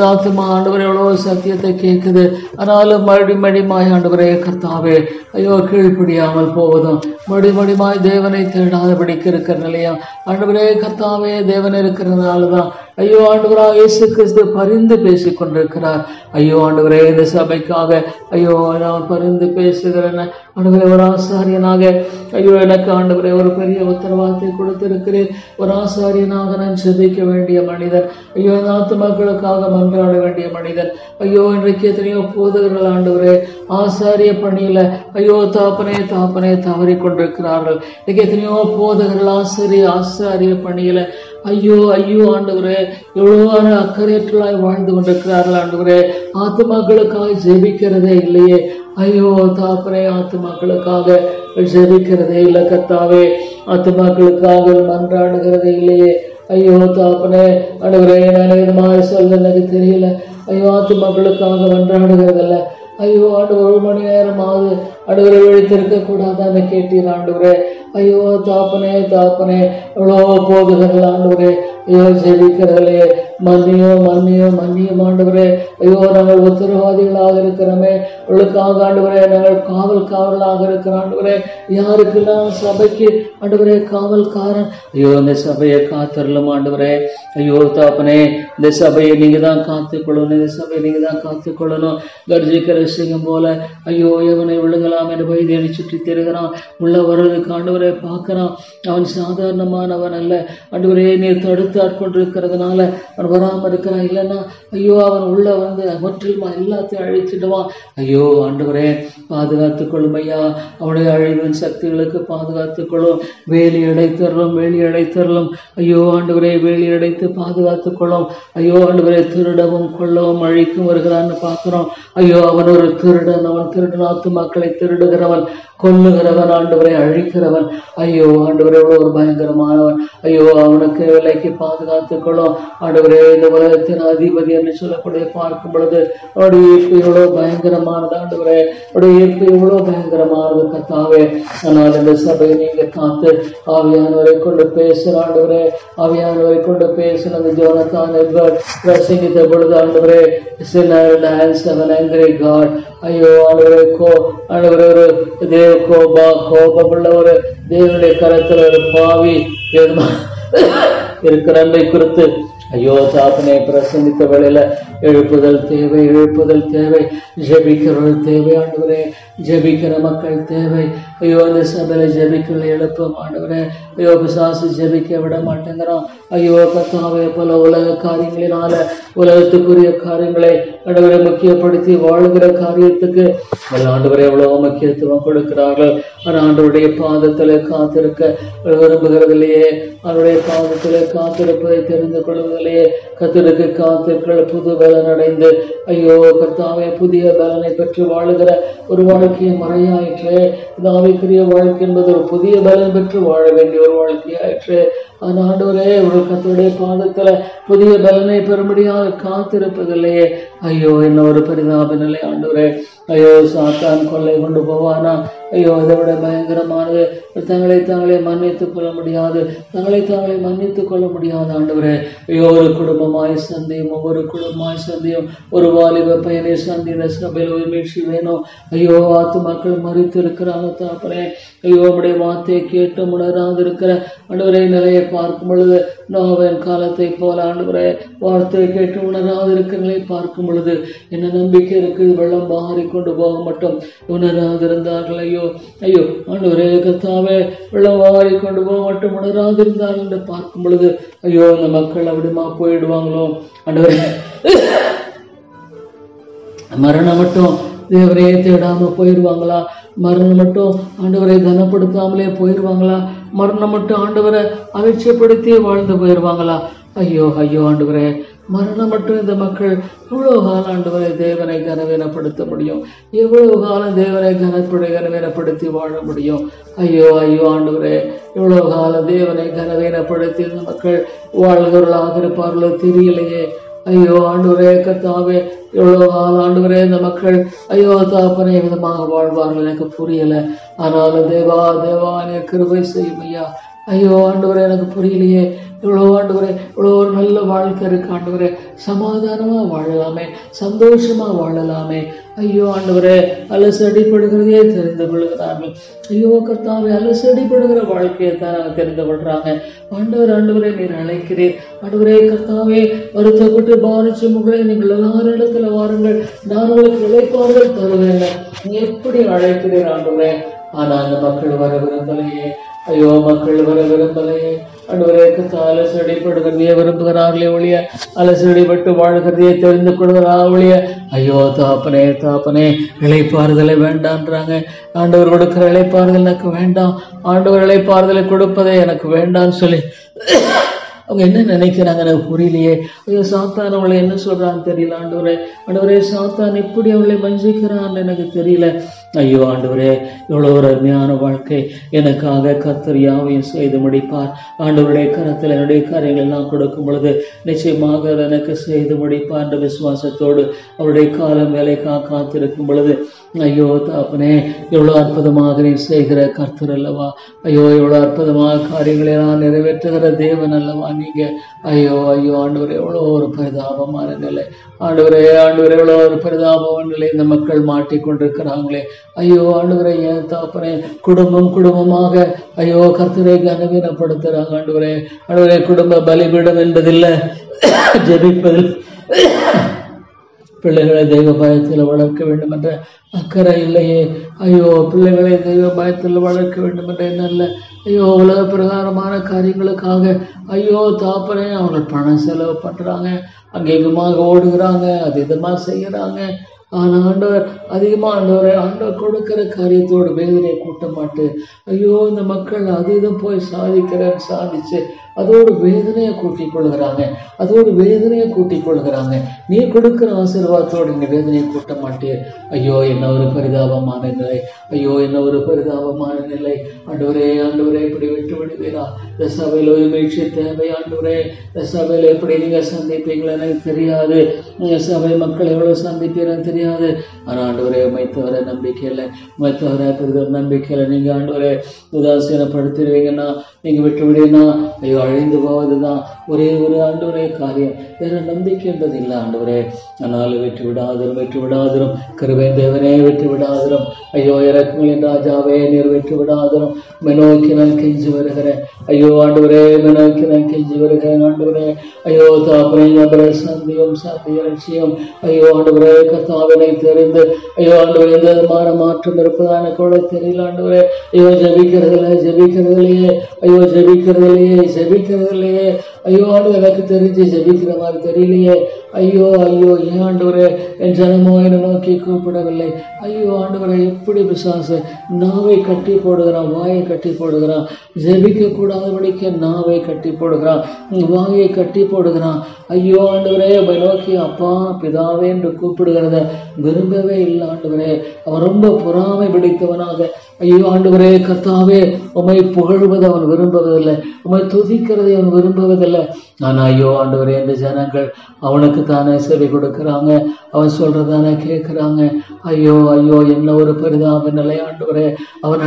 ஆத்துமா ஆண்டவரே எவ்வளோ சத்தியத்தை கேட்குது. ஆனாலும் மடிமாய் ஆண்டவரே கர்த்தாவே ஐயோ கீழ்ப்படியாமல் போவதும் மடிமாய் தேவனை தேடாதபடிக்கு இருக்கிற நிலையா ஆண்டவரே கர்த்தாவே தேவன் இருக்கிறதுனாலதான் ஐயோ ஆண்டவராக இயேசு கிறிஸ்து பரிந்து பேசிக் கொண்டிருக்கிறார். ஐயோ ஆண்டவரே இந்த சபைக்காக ஐயோ நான் பரிந்து பேசுகிறேன் ஆண்டவரே. ஒரு ஆசாரியனாக ஐயோ எனக்கு ஆண்டவரே ஒரு பெரிய உத்தரவாதத்தை கொடுத்திருக்கிறேன். ஒரு ஆசாரியனாக நான் ஜெபிக்க வேண்டிய மனிதன். ஐயோ நாட்டு மக்களுக்காக மன்றாட வேண்டிய மனிதன். ஐயோ இன்றைக்கு எத்தனையோ போதகர்கள் ஆண்டவரே ஆசாரிய பணியில ஐயோ தாப்பனே தவறி கொண்டிருக்கிறார்கள். இன்னைக்கு எத்தனையோ போதகர்கள் ஆசாரிய பணியில ஐயோ ஆண்டவரே எவ்வளவான அக்கறையற்றலாய் வாழ்ந்து கொண்டிருக்கிறார்கள் ஆண்டவரே. ஆத்துமாக்களுக்காக ஜெபிக்கிறதே இல்லையே. ஐயோ தாப்பனே ஆத்துமாக்களுக்காக ஜெபிக்கிறதே இல்லை கர்த்தாவே. ஆத்துமாக்களுக்காக மன்றாடுகிறதே இல்லையே. ஐயோ தாப்பனே ஆண்டவரே நான் இது மாதிரி சொல்ல எனக்கு தெரியல. ஐயோ ஆத்துமாக்களுக்காக மன்றாடுகிறதில்ல. ஐயோ ஆண்டவர் 1 மணி நேரமாவது ஆண்டவரை விழித்திருக்க கூடாதான்னு கேட்டீர் ஆண்டவரே. ஐயோ தாப்பனே எவ்வளோ போதுகள் ஆண்டவரே ஐயோ ஜெபிக்கிறதில்லையே. மன்னியும் ஆண்டவரே. ஐயோ நாங்கள் உத்தரவாதிகளாக இருக்கிறோமே, அவளுக்காக ஆண்டவரே நாங்கள் காவல்காரர்களாக இருக்கிற ஆண்டவரே. யாருக்கெல்லாம் சபைக்கு ஆண்டவரே காவல்காரன். ஐயோ இந்த சபையை காத்தரலும் ஆண்டவரே. ஐயோ தாப்பனே இந்த சபையை நீங்க தான் காத்துக்கொள்ளணும். இந்த சபையை நீங்க தான் காத்துக்கொள்ளணும். கர்ஜிக்கிற சிங்கம் போல ஐயோ எவனை விழுங்கலாம் என்று வைத்தியனை சுற்றி திரிகிறான். உள்ள வர்றதுக்கு ஆண்டவரை பார்க்கிறான். அவன் சாதாரணமானவன் அல்ல ஆண்டவரே. நீர் தடுத்து ஆட்கொண்டிருக்கிறதுனால அவன் வராம இருக்கிறான். இல்லைன்னா ஐயோ அவன் உள்ள வந்து முற்றிலுமா எல்லாத்தையும் அழிச்சிடுவான். ஐயோ ஆண்டவரே பாதுகாத்துக் கொள்ளும் ஐயா. அவனுடைய அழிவின் சக்திகளுக்கு பாதுகாத்துக் கொள்ளும். வேலி அடைத்தரலும் ஐயோ ஆண்டவரே வேலி அடைத்து பாதுகாத்துக் கொள்ளும். ஐயோ ஆண்டவரே திருடவும் கொள்ளவும் அழிக்கும் வருகிறான்னு பார்க்கிறோம். ஐயோ அவன் ஒரு திருடன். அவன் திருடன் ஆத்துமாக்களை திருடுகிறவன், கொல்லுகிறவன் ஆண்டவரை அழிக்கிறவன். ஐயோ ஆண்டவரே ஒரு பயங்கரமானவன். ஐயோ அவனுக்கு விலைக்கு பாதுகாத்துக் கொள்ளும் ஆண்டவரே. இந்த உலகத்தின் அதிபதி என்று சொல்லக்கூடிய பார்க்கும் பொழுது அவருடைய ஈர்ப்பு எவ்வளவு பயங்கரமானது ஆண்டவரே. அவருடைய ஈர்ப்பு எவ்வளவு பயங்கரமானது கர்த்தாவே. ஆனால் இந்த சபையை நீங்க காத்து ஆவியானவரை கொண்டு பேசுற ஆண்டவரே. ஆவியானவரை கொண்டு பேசுன அந்த ஜோனத்தான் எட்வர்ட் பிரசங்கித்த பொழுது ஆண்டவரே ஐயோ ஆண்டவரே ஆண்டவரே ஒரு கோபமுள்ள ஒரு தேவனுடைய கரத்தில் ஒரு பாவி இருக்கிற நன்மை குறித்து ஐயோ தாப்பனே பிரசங்கித்த வேளையில எழுப்புதல் தேவை, எழுப்புதல் தேவை, ஜெபிக்கிறவர்கள் தேவை ஆண்டவரே, ஜெபிக்கிற மக்கள் தேவை. ஐயோ இந்த சபையில ஜெபிக்கல எழுப்பும் ஆண்டவரே. ஐயோ பிசாசு ஜெபிக்க விட மாட்டேங்கிறான். ஐயோ கர்த்தாவே பல உலக காரியங்களினால உலகத்துக்குரிய காரியங்களை ஆண்டவரை முக்கியப்படுத்தி வாழ்கிற காரியத்துக்கு ஆண்டவரை எவ்வளவு முக்கியத்துவம் கொடுக்கிறார்கள். ஆண்டவருடைய பாதத்துல காத்திருக்க விரும்புகிறதிலேயே, அவருடைய பாதத்துல காத்திருப்பதை தெரிந்து கொள்வதிலேயே கர்த்தருக்கு காத்திருக்கிற புது பலன் அடைந்து ஐயோ கர்த்தாவே புதிய பலனை பெற்று வாழுகிற ஒரு வாழ்க்கையை மறையாயிற்று. ஆவிக்குரிய வாழ்க்கை என்பது ஒரு புதிய பலன் பெற்று வாழ வேண்டிய ஒரு வாழ்க்கையாயிற்று. அந்த ஆண்டவரே ஒரு கர்த்தருடைய பாதத்துல புதிய பலனை பெறும்படியாக காத்திருப்பதில்லையே. ஐயோ என்ன ஒரு பரிதாப நிலை ஆண்டவரே. ஐயோ சாத்தான் கொள்ளை கொண்டு போவானா? ஐயோ இதை விட பயங்கரமானது. தங்களை தாங்களே மன்னித்துக் கொள்ள முடியாது, தங்களை தாங்களே மன்னித்துக் கொள்ள முடியாது ஆண்டவரே. ஐயோ ஒரு குடும்பமாய் சந்தியும், ஒவ்வொரு குடும்பமாய் சந்தியும், ஒரு வாலிப பையனை சந்தின சபையில் ஒரு மீட்சி வேணும். ஐயோ ஆத்துமாக்கள் மறித்து இருக்கிறாங்க தாப்பனே. ஐயோ உடைய வார்த்தையை கேட்டு உணராது இருக்கிற ஆண்டவரே நிலையை பார்க்கும் பொழுது நோவன் காலத்தை போல ஆண்டவரே வார்த்தையை கேட்டு உணராது இருக்கிற நிலையை பார்க்கும் பொழுது என்ன நம்பிக்கை இருக்குது? வெள்ளம் மாறி கொண்டு போக மட்டும் உணராது இருந்தார்கள். ஐயோ ஐயோ ஆண்டவரே கர்த்தாவே வெள்ளம் மாறி கொண்டு போக மட்டும் உணராது இருந்தார்கள் என்று பார்க்கும் பொழுது ஐயோ அந்த மக்கள் அப்படிமா போயிடுவாங்களோ ஆண்டவரே. மரணம் மட்டும் தேவரையே தேடாம போயிடுவாங்களா? மரணம் மட்டும் ஆண்டவரை கனப்படுத்தாமலே போயிடுவாங்களா? மரணம் மட்டும் ஆண்டவரை அலட்சியப்படுத்தி வாழ்ந்து போயிடுவாங்களா? ஐயோ ஐயோ ஆண்டவரே, மரணம் மட்டும் இந்த மக்கள் எவ்வளவு காலம் ஆண்டவரை தேவனை கனவீனப்படுத்த முடியும்? எவ்வளவு காலம் தேவனை கனவீனப்படுத்தி வாழ முடியும்? ஐயோ ஐயோ ஆண்டவரே, எவ்வளவு காலம் தேவனை கனவீனப்படுத்தி இந்த மக்கள் வாழ்கிறவர்களாக இருப்பார்களோ தெரியலையே. ஐயோ ஆண்டவரே கர்த்தாவே, எவ்வளவு காலம் ஆண்டவரே இந்த மக்கள் ஐயோ தாப்பனை விதமாக வாழ்வார்கள் எனக்கு புரியல. ஆனாலும் தேவா தேவா எனக்கு கிருபை செய்யும் ஐயா. ஐயோ ஆண்டவரே எனக்கு புரியலையே. இவ்வளோ ஆண்டவரே இவ்வளோ ஒரு நல்ல வாழ்க்கை இருக்கு ஆண்டவரே, சமாதானமா வாழலாமே, சந்தோஷமா வாழலாமே. ஐயோ ஆண்டவரே அலசடிப்படுகிறதையே தெரிந்து கொள்கிறார்கள். ஐயோ கர்த்தாவே அலசடிப்படுகிற வாழ்க்கையை தான் நாங்கள் தெரிந்து கொள்றாங்க. ஆண்டவரே நீர் அழைக்கிறீர் ஆண்டவரே கர்த்தாவே, வருத்தப்பட்டு பாதிச்சு முகளை நீங்கள் எல்லாரும் இடத்துல வாருங்கள், நான் உங்களுக்கு இழைப்பார்கள் தருவேன் எப்படி அழைக்கிறீர் ஆண்டவரே. ஆனா அந்த மக்கள் வர விரும்பலையே. ஐயோ மக்கள் வர விரும்பலையே ஆண்டவரே. அலசடிப்படுகிறதையே விரும்புகிறார்களே ஒழிய அலசடிப்பட்டு வாழ்கிறதையே தெரிந்து கொள்கிறார் ஒழிய ஐயோ தாப்பனே தாப்பனே இளைப்பாறுதலை வேண்டான்றாங்க. ஆண்டவர் கொடுக்கிற இளைப்பாறுதல் எனக்கு வேண்டாம், ஆண்டவர் இளைப்பாறுதலை கொடுப்பதே எனக்கு வேண்டான்னு சொல்லி அவங்க என்ன நினைக்கிறாங்க எனக்கு புரியலையே. ஐயோ சாத்தான் அவளை என்ன சொல்றான்னு தெரியல ஆண்டவரே சாத்தான் எப்படி அவளை வஞ்சிக்கிறான்னு எனக்கு தெரியல. ஐயோ ஆண்டவரே, எவ்வளோ ஒரு அருமையான வாழ்க்கை எனக்காக கர்த்தர் யாவையும் செய்து முடிப்பார். ஆண்டவருடைய கரத்தில் என்னுடைய காரியங்கள் எல்லாம் கொடுக்கும் பொழுது நிச்சயமாக எனக்கு செய்து முடிப்பார் என்ற விசுவாசத்தோடு அவருடைய காலம் வேலைக்காக காத்திருக்கும் பொழுது ஐயோ தாப்பனே, எவ்வளோ அற்புதமாக நீ செய்கிற கர்த்தர் அல்லவா. ஐயோ எவ்வளோ அற்புதமாக காரியங்களை நான் நிறைவேற்றுகிற தேவன் அல்லவா நீங்க. ஐயோ ஐயோ ஆண்டவரே, எவ்வளோ ஒரு பரிதாபமான நிலை ஆண்டவரே எவ்வளோ ஒரு பரிதாபமான நிலை இந்த மக்கள் மாட்டிக்கொண்டிருக்கிறாங்களே. ஐயோ ஆண்டவரே ஏன் தாப்பனே, குடும்பமாக ஐயோ கர்த்தரை கனவீனப்படுத்துறாங்க ஆண்டவரே குடும்ப பலிபீடம் என்பதில்லை, ஜெபிப்பதில் பிள்ளைகளை தெய்வ பயத்தில் வளர்க்க வேண்டும் என்ற அக்கறை இல்லையே. ஐயோ பிள்ளைகளை தெய்வ பயத்தில் வளர்க்க வேண்டும் என்ற என்ன இல்லை. ஐயோ உலக பிரகாரமான காரியங்களுக்காக ஐயோ தாப்பனே அவர்கள் பணம் செலவு பண்றாங்க, அங்கேயுமாக ஓடுகிறாங்க, அதிகமாக செய்யறாங்க. ஆனால் ஆண்டவர் அதிகமாக ஆண்டவர் கொடுக்கிற காரியத்தோடு வேதனையை கூட்ட மாட்டு. ஐயோ இந்த மக்கள் அதிகம் போய் சாதிச்சு அதோடு வேதனையை கூட்டிக் கொள்கிறாங்க. நீ கொடுக்கிற ஆசீர்வாதத்தோடு இந்த வேதனையை கூட்ட மாட்டேன். ஐயோ என்ன ஒரு பரிதாபமான நிலை, ஐயோ என்ன ஒரு பரிதாபமான நிலை. ஆண்டவரே இப்படி விட்டு விடுவீரா? இந்த சபையில் ஒரு மீட்சி தேவை ஆண்டவரே. இந்த சபையில் எப்படி நீங்க சந்திப்பீங்களா எனக்கு தெரியாது, நீங்க சபை மக்கள் எவ்வளவு சந்திப்பீங்கன்னு தெரியாது. ஆனா ஆண்டவரே மைத்தவரை நம்பிக்கை இல்லை, நம்பிக்கை இல்லை. நீங்க ஆண்டவரே உதாசீனப்படுத்திடுவீங்கன்னா, நீங்க விட்டு விடுவீங்கன்னா ஐயோ அழிந்து போவதுதான். ஒரே ஒரு ஆண்டவரே காரியம், வேற நம்பிக்கை என்றது இல்லை ஆண்டவரே. ஆனாலும் வெற்றி விடாதிரும் கிருபை தேவனே, வெற்றி விடாதிரும். ஐயோ இறக்குங்களின் ராஜாவே, நீர் வெற்றி விடாதிரும். நோக்கி நான் கெஞ்சி வருகிறேன். ஐயோ ஆண்டவரே, நோக்கி நான் கெஞ்சி வருகிறேன் ஆண்டவரே. ஐயோ தாப்பனை ஆண்டவரே, சந்தியம் லட்சியம். ஐயோ ஆண்டவரே, கர்த்தாவினை தெரிந்து ஐயோ ஆண்டவரே, எந்த விதமான மாற்றம் இருப்பதான கூட தெரியல ஆண்டவரே. ஐயோ ஜெபிக்கிறதுலையே ஐயோ ஆண்டவர், எனக்கு தெரிஞ்சு ஜெபிக்கிற மாதிரி தெரியலையே. ஐயோ ஏன் ஆண்டவரே என் ஜனமோ என்னை நோக்கி கூப்பிடவில்லை. ஐயோ ஆண்டவரை, எப்படி பிசாசு நாவை கட்டி போடுகிறான், வாயை கட்டி போடுகிறான். ஜெபிக்க கூடாதபடிக்கு நாவை கட்டி போடுகிறான், வாயை கட்டி போடுகிறான். ஐயோ ஆண்டவரே, உம்மை நோக்கி அப்பா பிதாவே என்று கூப்பிடுகிறத விரும்பவே இல்லை ஆண்டவரே. அவன் ரொம்ப பொறாமை பிடித்தவனாக ஐயோ ஆண்டவரே கர்த்தாவே, உம்மை புகழ்வதை அவன் விரும்புவதில்லை, உம்மை துதிக்கிறதை அவன் விரும்புவதில்லை. ஆனா ஐயோ ஆண்டவரே, இந்த ஜனங்கள் அவனுக்கு தானே செவி கொடுக்கிறாங்க, அவன் சொல்றதானே கேட்கிறாங்க. ஐயோ என்ன ஒரு பரிதாப நிலை ஆண்டவரே. அவன்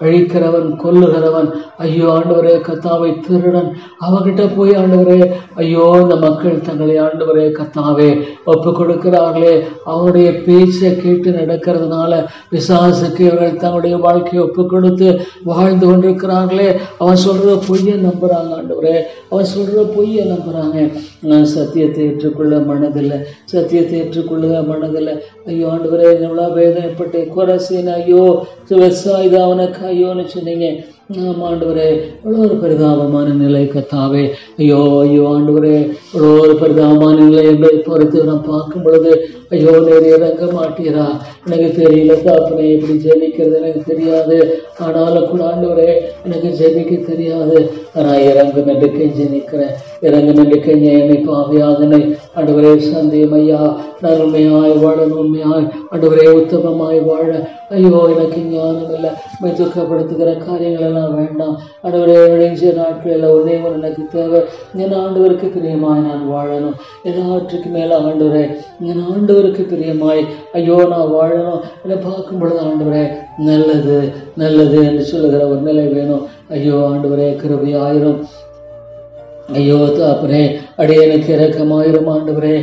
அழிக்கிறவன் கொல்லுகிறவன். ஐயோ ஆண்டவரே கர்த்தாவை, திருடன். அவகிட்ட போய் ஆண்டவரே, ஐயோ இந்த மக்கள் தங்களை ஆண்டவரே கர்த்தாவே ஒப்பு கொடுக்கிறார்களே. அவனுடைய பேச்சை கேட்டு நடக்கிறதுனால பிசாசுக்கு இவர்கள் தங்களுடைய வாழ்க்கையை ஒப்பு கொடுத்து வாழ்ந்து கொண்டிருக்கிறார்களே. அவன் சொல்ற பொய்யை நம்புறாங்க ஆண்டவரே, அவன் சொல்ற பொய்யை நம்புறாங்க. சத்தியத்தை ஏற்றுக்கொள்ள மனதில்லை. ஐயோ ஆண்டவரே, எவ்வளோ வேதனைப்பட்டு கொரசீன் ஐயோ, விவசாயிதான் அவனுக்கு ஐயோன்னு சொன்னீங்க. ஆண்டவரே, எவ்வளோ ஒரு பரிதாபமான நிலை கர்த்தாவே. ஐயோ ஆண்டவரே, எவ்வளோ ஒரு பரிதாபமான நிலை என்பதை பொறுத்து நான் பார்க்கும் பொழுது ஐயோ நேர் இறங்க மாட்டீரா? எனக்கு தெரியல தாப்பனே, எப்படி ஜெபிக்கிறது எனக்கு தெரியாது. ஆனாலும் கூட ஆண்டவரே, எனக்கு ஜெபிக்க தெரியாது. நான் இறங்கும் என்று கெஞ்சி நிற்கிறேன். இறங்கும் என்று கெஞ்ச என்னை பாவியாதனை ஆண்டவரே சந்தேகம் ஐயா. நான் உண்மையாய் வாழணும், உண்மையாய் ஆண்டவரே உத்தமமாய் வாழ ஐயோ எனக்கு ஞானம் இல்லை. துக்கப்படுத்துகிற காரியங்கள் எல்லாம் வேண்டாம் ஆண்டவரே. விளைஞ்ச நாட்கள் எல்லாம் ஒரு தேவன் எனக்கு தேவை. என் ஆண்டவருக்கு பிரியமாய் நான் வாழணும். எல்லாற்றுக்கு மேல ஆண்டவரே, என் ஆண்டவருக்கு பிரியமாய் ஐயோ நான் வாழணும். என்னை பார்க்கும் பொழுது ஆண்டவரே, நல்லது என்று சொல்லுகிற ஒரு நிலை வேணும். ஐயோ ஆண்டவரே, கிருபையாயிரும். ஐயோ தாப்பனே, அடியனுக்கு இரக்கமாயிரும் ஆண்டவரே.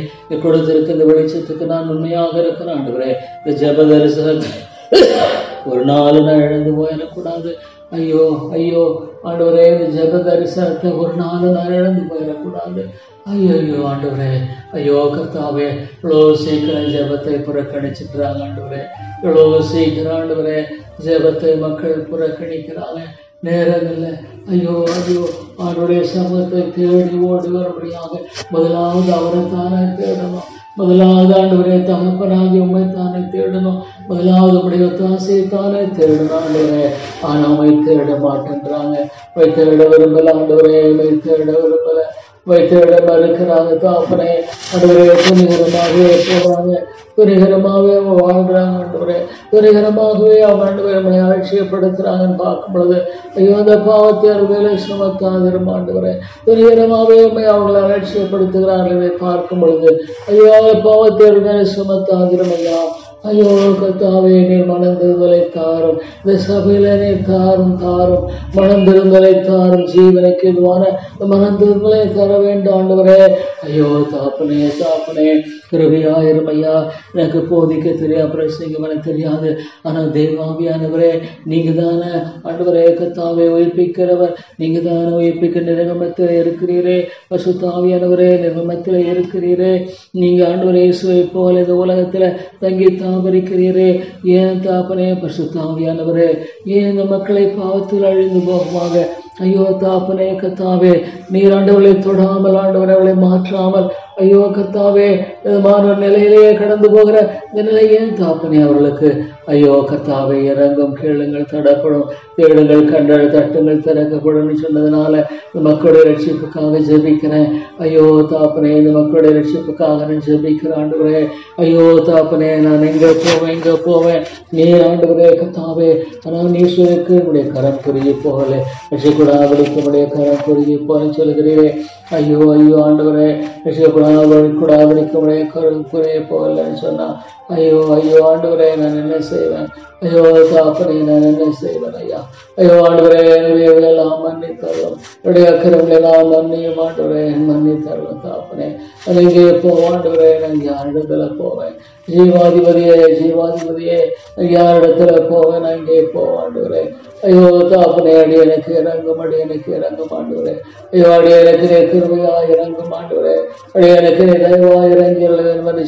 கொடுத்திருக்க இந்த வெளிச்சத்துக்கு நான் உண்மையாக இருக்கிறேன் ஆண்டவரே. இந்த ஜெப தரிசனத்தை ஒரு நாள் நான் இழந்து போயிடக்கூடாது. ஐயோ ஆண்டவரே, இந்த ஜெப தரிசனத்தை ஒரு நாள் நான் இழந்து போயிடக்கூடாது. ஐயோ ஆண்டவரே, ஐயோ கர்த்தாவே, இவ்வளோ சீக்கிரம் ஜெபத்தை புறக்கணிச்சிட்றாங்க ஆண்டவரே. இவ்வளோ சீக்கிரம் ஆண்டவரே ஜெபத்தை மக்கள் புறக்கணிக்கிறாங்க. நேரம் இல்லை. ஐயோ அவருடைய சமூகத்தை தேடி ஓடி வரும்படியாக முதலாவது அவரை தானே தேடணும். முதலாவது ஆண்டவரே தகப்பனாகி உண்மை தானே தேடணும். முதலாவது உடைய தாசையை தானே தேடணும் ஆண்டவரே. ஆனால் உண்மை தேட மாட்டேன்றாங்க. உண்மை தேட விரும்பல ஆண்டவரே, உண்மை தேட விரும்பல, உண்மை தேட மறுக்கிறாங்க தாப்பனே. ஆண்டவரே துணிகரமாகவே போகிறாங்க, துணிகரமாகவே அவங்க வாழ்கிறாங்க ஆண்டவரே. துணிகரமாகவே அவங்க ஆண்டவரை நம்மளை அலட்சியப்படுத்துறாங்கன்னு பார்க்கும் பொழுது ஐயோ அந்த பாவத்தை வேலை சுமத்தாதிரும் ஆண்டவரே. துணிகரமாகவே அவங்களை அலட்சியப்படுத்துகிறார்கள் பார்க்கும் பொழுது ஐயோ பாவத்தை வேலை சுமத்தாதிரும் ஐயா. ஐயோ கர்த்தாவே, நீர் மனந்திருந்தலை தாரும். இந்த சபையில நீர் தாரும் மனந்திருந்தலை தாரும். ஜீவனுக்கு இதுவான மனந்திருந்தலை தர வேண்டும் ஆண்டவரே. ஐயோ தாப்பனே கிருபையாயிரும் ஐயா. எனக்கு போதிக்க தெரியாது, பிரசங்கம் எனக்கு தெரியாது. ஆனால் தேவாவியானவரே, நீங்க தானே ஆண்டவரே கர்த்தாவே உயிர்ப்பிக்கிறவர். நீங்க தானே உயிர்ப்பிக்க நிர்கமத்தில் இருக்கிறீரே. பசுத்தாவியானவரே நிர்கமத்தில் இருக்கிறீரே. நீங்க ஆண்டவரே இயேசுவை போல இந்த உலகத்துல தங்கி தாபரிக்கிறீரே. ஏன் தாப்பனே பசுத்தாவியானவரே, ஏன் இந்த மக்களை பாவத்தில் அழிந்து போகுமாக ஐயோ தாப்பனே கர்த்தாவே, நீர் ஆண்டவர்களை தொடாமல் ஆண்டவரை அவளை மாற்றாமல் ஐயோ கர்த்தாவே மாணவர் நிலையிலேயே கடந்து போகிற இந்த நிலையே தாப்பனே அவர்களுக்கு ஐயோ கர்த்தாவே இறங்கும். கேளுங்கள் தடப்படும், தேடுங்கள் கண்டல் தட்டுங்கள் திறக்கப்படும் சொன்னதுனால இந்த மக்களுடைய ரட்சிப்புக்காக ஜெபிக்கிறேன். ஐயோ தாப்பனே, இந்த மக்களுடைய ரட்சிப்புக்காக நான் ஜெபிக்கிறேன் ஆண்டவரே. ஐயோ தாப்பனே, நான் எங்கே போவேன் நீ ஆண்டவரே கர்த்தாவே. ஆனால் நீ சொல்லிருக்கு உடைய கரம் குறுகி போகலை, ரட்சிக்கூடாதபடிக்கு உடைய கரம் குறுகி போகன்னு சொல்லுகிறீரே. ஐயோ ஆண்டவரே, ரட்சிக்கூடாத கூடாதடிக்க உடைய குறைய போகலன்னு சொன்னா ஐயோ ஐயோ ஆண்டவரே நான் என்ன செய்வேன்? ஐயோ தாப்பனே நான் என்ன செய்வேன் ஐயா? ஐயோ ஆண்டவரே எல்லாம் மன்னித்தரலாம், என்னுடைய அக்கிரமங்களெல்லாம் மன்னியும் ஆண்டவரே, மன்னித்தரலாம் தாப்பனே. நான் இங்கே போவோம் ஆண்டவரே, நான் யாரிடத்துல போவேன்? ஜீவாதிபதியே ஜீவாதிபதியே, யாரிடத்துல போவேன்? நான் இங்கே போவோம் ஆண்டவரே. ஐயோ தாப்பனே, அடி எனக்கு இறங்கும், அடி எனக்கு இறங்கும் ஆண்டவரே. ஐயோ அடி எனக்கு கிருபையா இறங்கும் ஆண்டவரே, அடி எனக்கு தயவா இறங்கி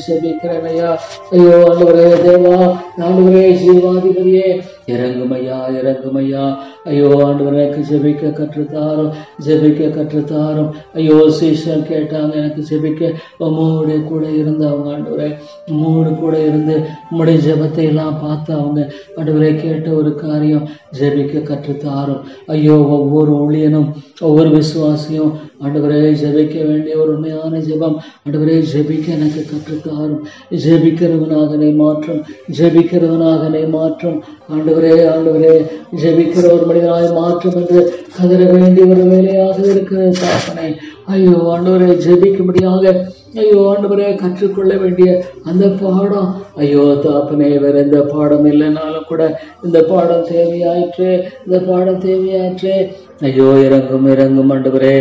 செபிக்கிறேன் ஐயா. ஐயோ ஆண்டவரே தேவா ஆண்டவரே ஜீவாதிபதியே இறங்கும் ஐயா, இறங்கும் ஐயா. ஐயோ ஆண்டவர் எனக்கு ஜெபிக்க கற்றுத்தாரும், ஜெபிக்க கற்றுத்தாரும். ஐயோ சீஷன் கேட்டாங்க எனக்கு ஜெபிக்க, உம்மோட கூட இருந்து அவங்க ஆண்டவரே, உம்மோடு கூட இருந்து உம்முடைய ஜெபத்தை எல்லாம் பார்த்து அவங்க ஆண்டவரே கேட்ட ஒரு காரியம், ஜெபிக்க கற்றுத்தாரும். ஐயோ ஒவ்வொரு ஊழியனும் ஒவ்வொரு விசுவாசியும் ஆண்டவரே ஜெபிக்க வேண்டிய ஒரு உண்மையான ஜெபம், ஆண்டவரே ஜெபிக்க எனக்கு கற்றுத்தாரும். ஜெபிக்கிறவனாக என்னை மாற்றும், ஜெபிக்கிறவனாக என்னை மாற்றும் ஆண்டவரே. ஆண்டவரே ஜெபிக்கிற ஒரு மனிதனாய் மாற்றும் என்று கதற வேண்டிய ஒரு வேலையாக இருக்கிறது தாப்பனே. ஐயோ ஆண்டவரே ஜெபிக்கும்படியாக ஐயோ ஆண்டவரே கற்றுக்கொள்ள வேண்டிய அந்த பாடம், ஐயோ தாப்பனே வேற எந்த பாடம் இல்லைனாலும் கூட இந்த பாடம் தேவையாயிற்றே, இந்த பாடம் தேவையாயிற்றே. ஐயோ இறங்கும் இறங்கும் ஆண்டவரே.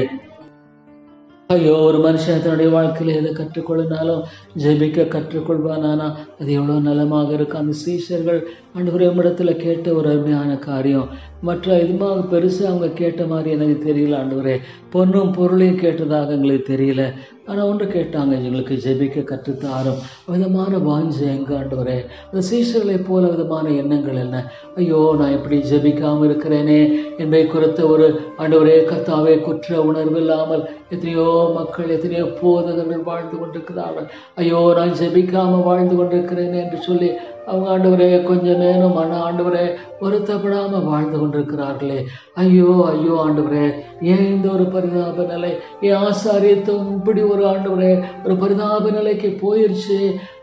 ஐயோ ஒரு மனுஷன் தன்னுடைய வாழ்க்கையில எதை கற்றுக்கொள்ளினாலும் ஜெபிக்க கற்றுக்கொள்வானா அது எவ்வளவு நலமாக இருக்கும். அந்த சீஷர்கள் ஆண்டவரே உம்மிடத்துல கேட்ட ஒரு அருமையான காரியம், மற்ற இதுமாக பெருசா அவங்க கேட்ட மாதிரி எனக்கு தெரியல ஆண்டவரே, பொண்ணும் பொருளையும் கேட்டதாக எங்களுக்கு தெரியல. ஆனா ஒன்று கேட்டாங்க, எங்களுக்கு ஜெபிக்க கற்றுத்தாரும். விதமான வாஞ்சை எங்க ஆண்டவரே? அந்த சீஷர்களை போல விதமான எண்ணங்கள் என்ன? ஐயோ நான் எப்படி ஜெபிக்காம இருக்கிறேனே என்பதை குறித்த ஒரு ஆண்டவரே கர்த்தாவே குற்ற உணர்வு இல்லாமல் எத்தனையோ மக்கள், எத்தனையோ போதகர்கள் வாழ்ந்து கொண்டிருக்கிறார்கள். ஐயோ நான் ஜெபிக்காம வாழ்ந்து கொண்டிருக்கிறேனே என்று சொல்லி அவங்க ஆண்டவரே கொஞ்ச நேரம் ஆண்டவரே வருத்தப்படாம வாழ்ந்து கொண்டிருக்கிறார்களே. ஐயோ ஐயோ ஆண்டவரே, ஏன் இந்த ஒரு பரிதாப நிலை? என் ஆசாரியத்துவம் இப்படி ஒரு ஆண்டவரே ஒரு பரிதாப நிலைக்கு போயிருச்சு.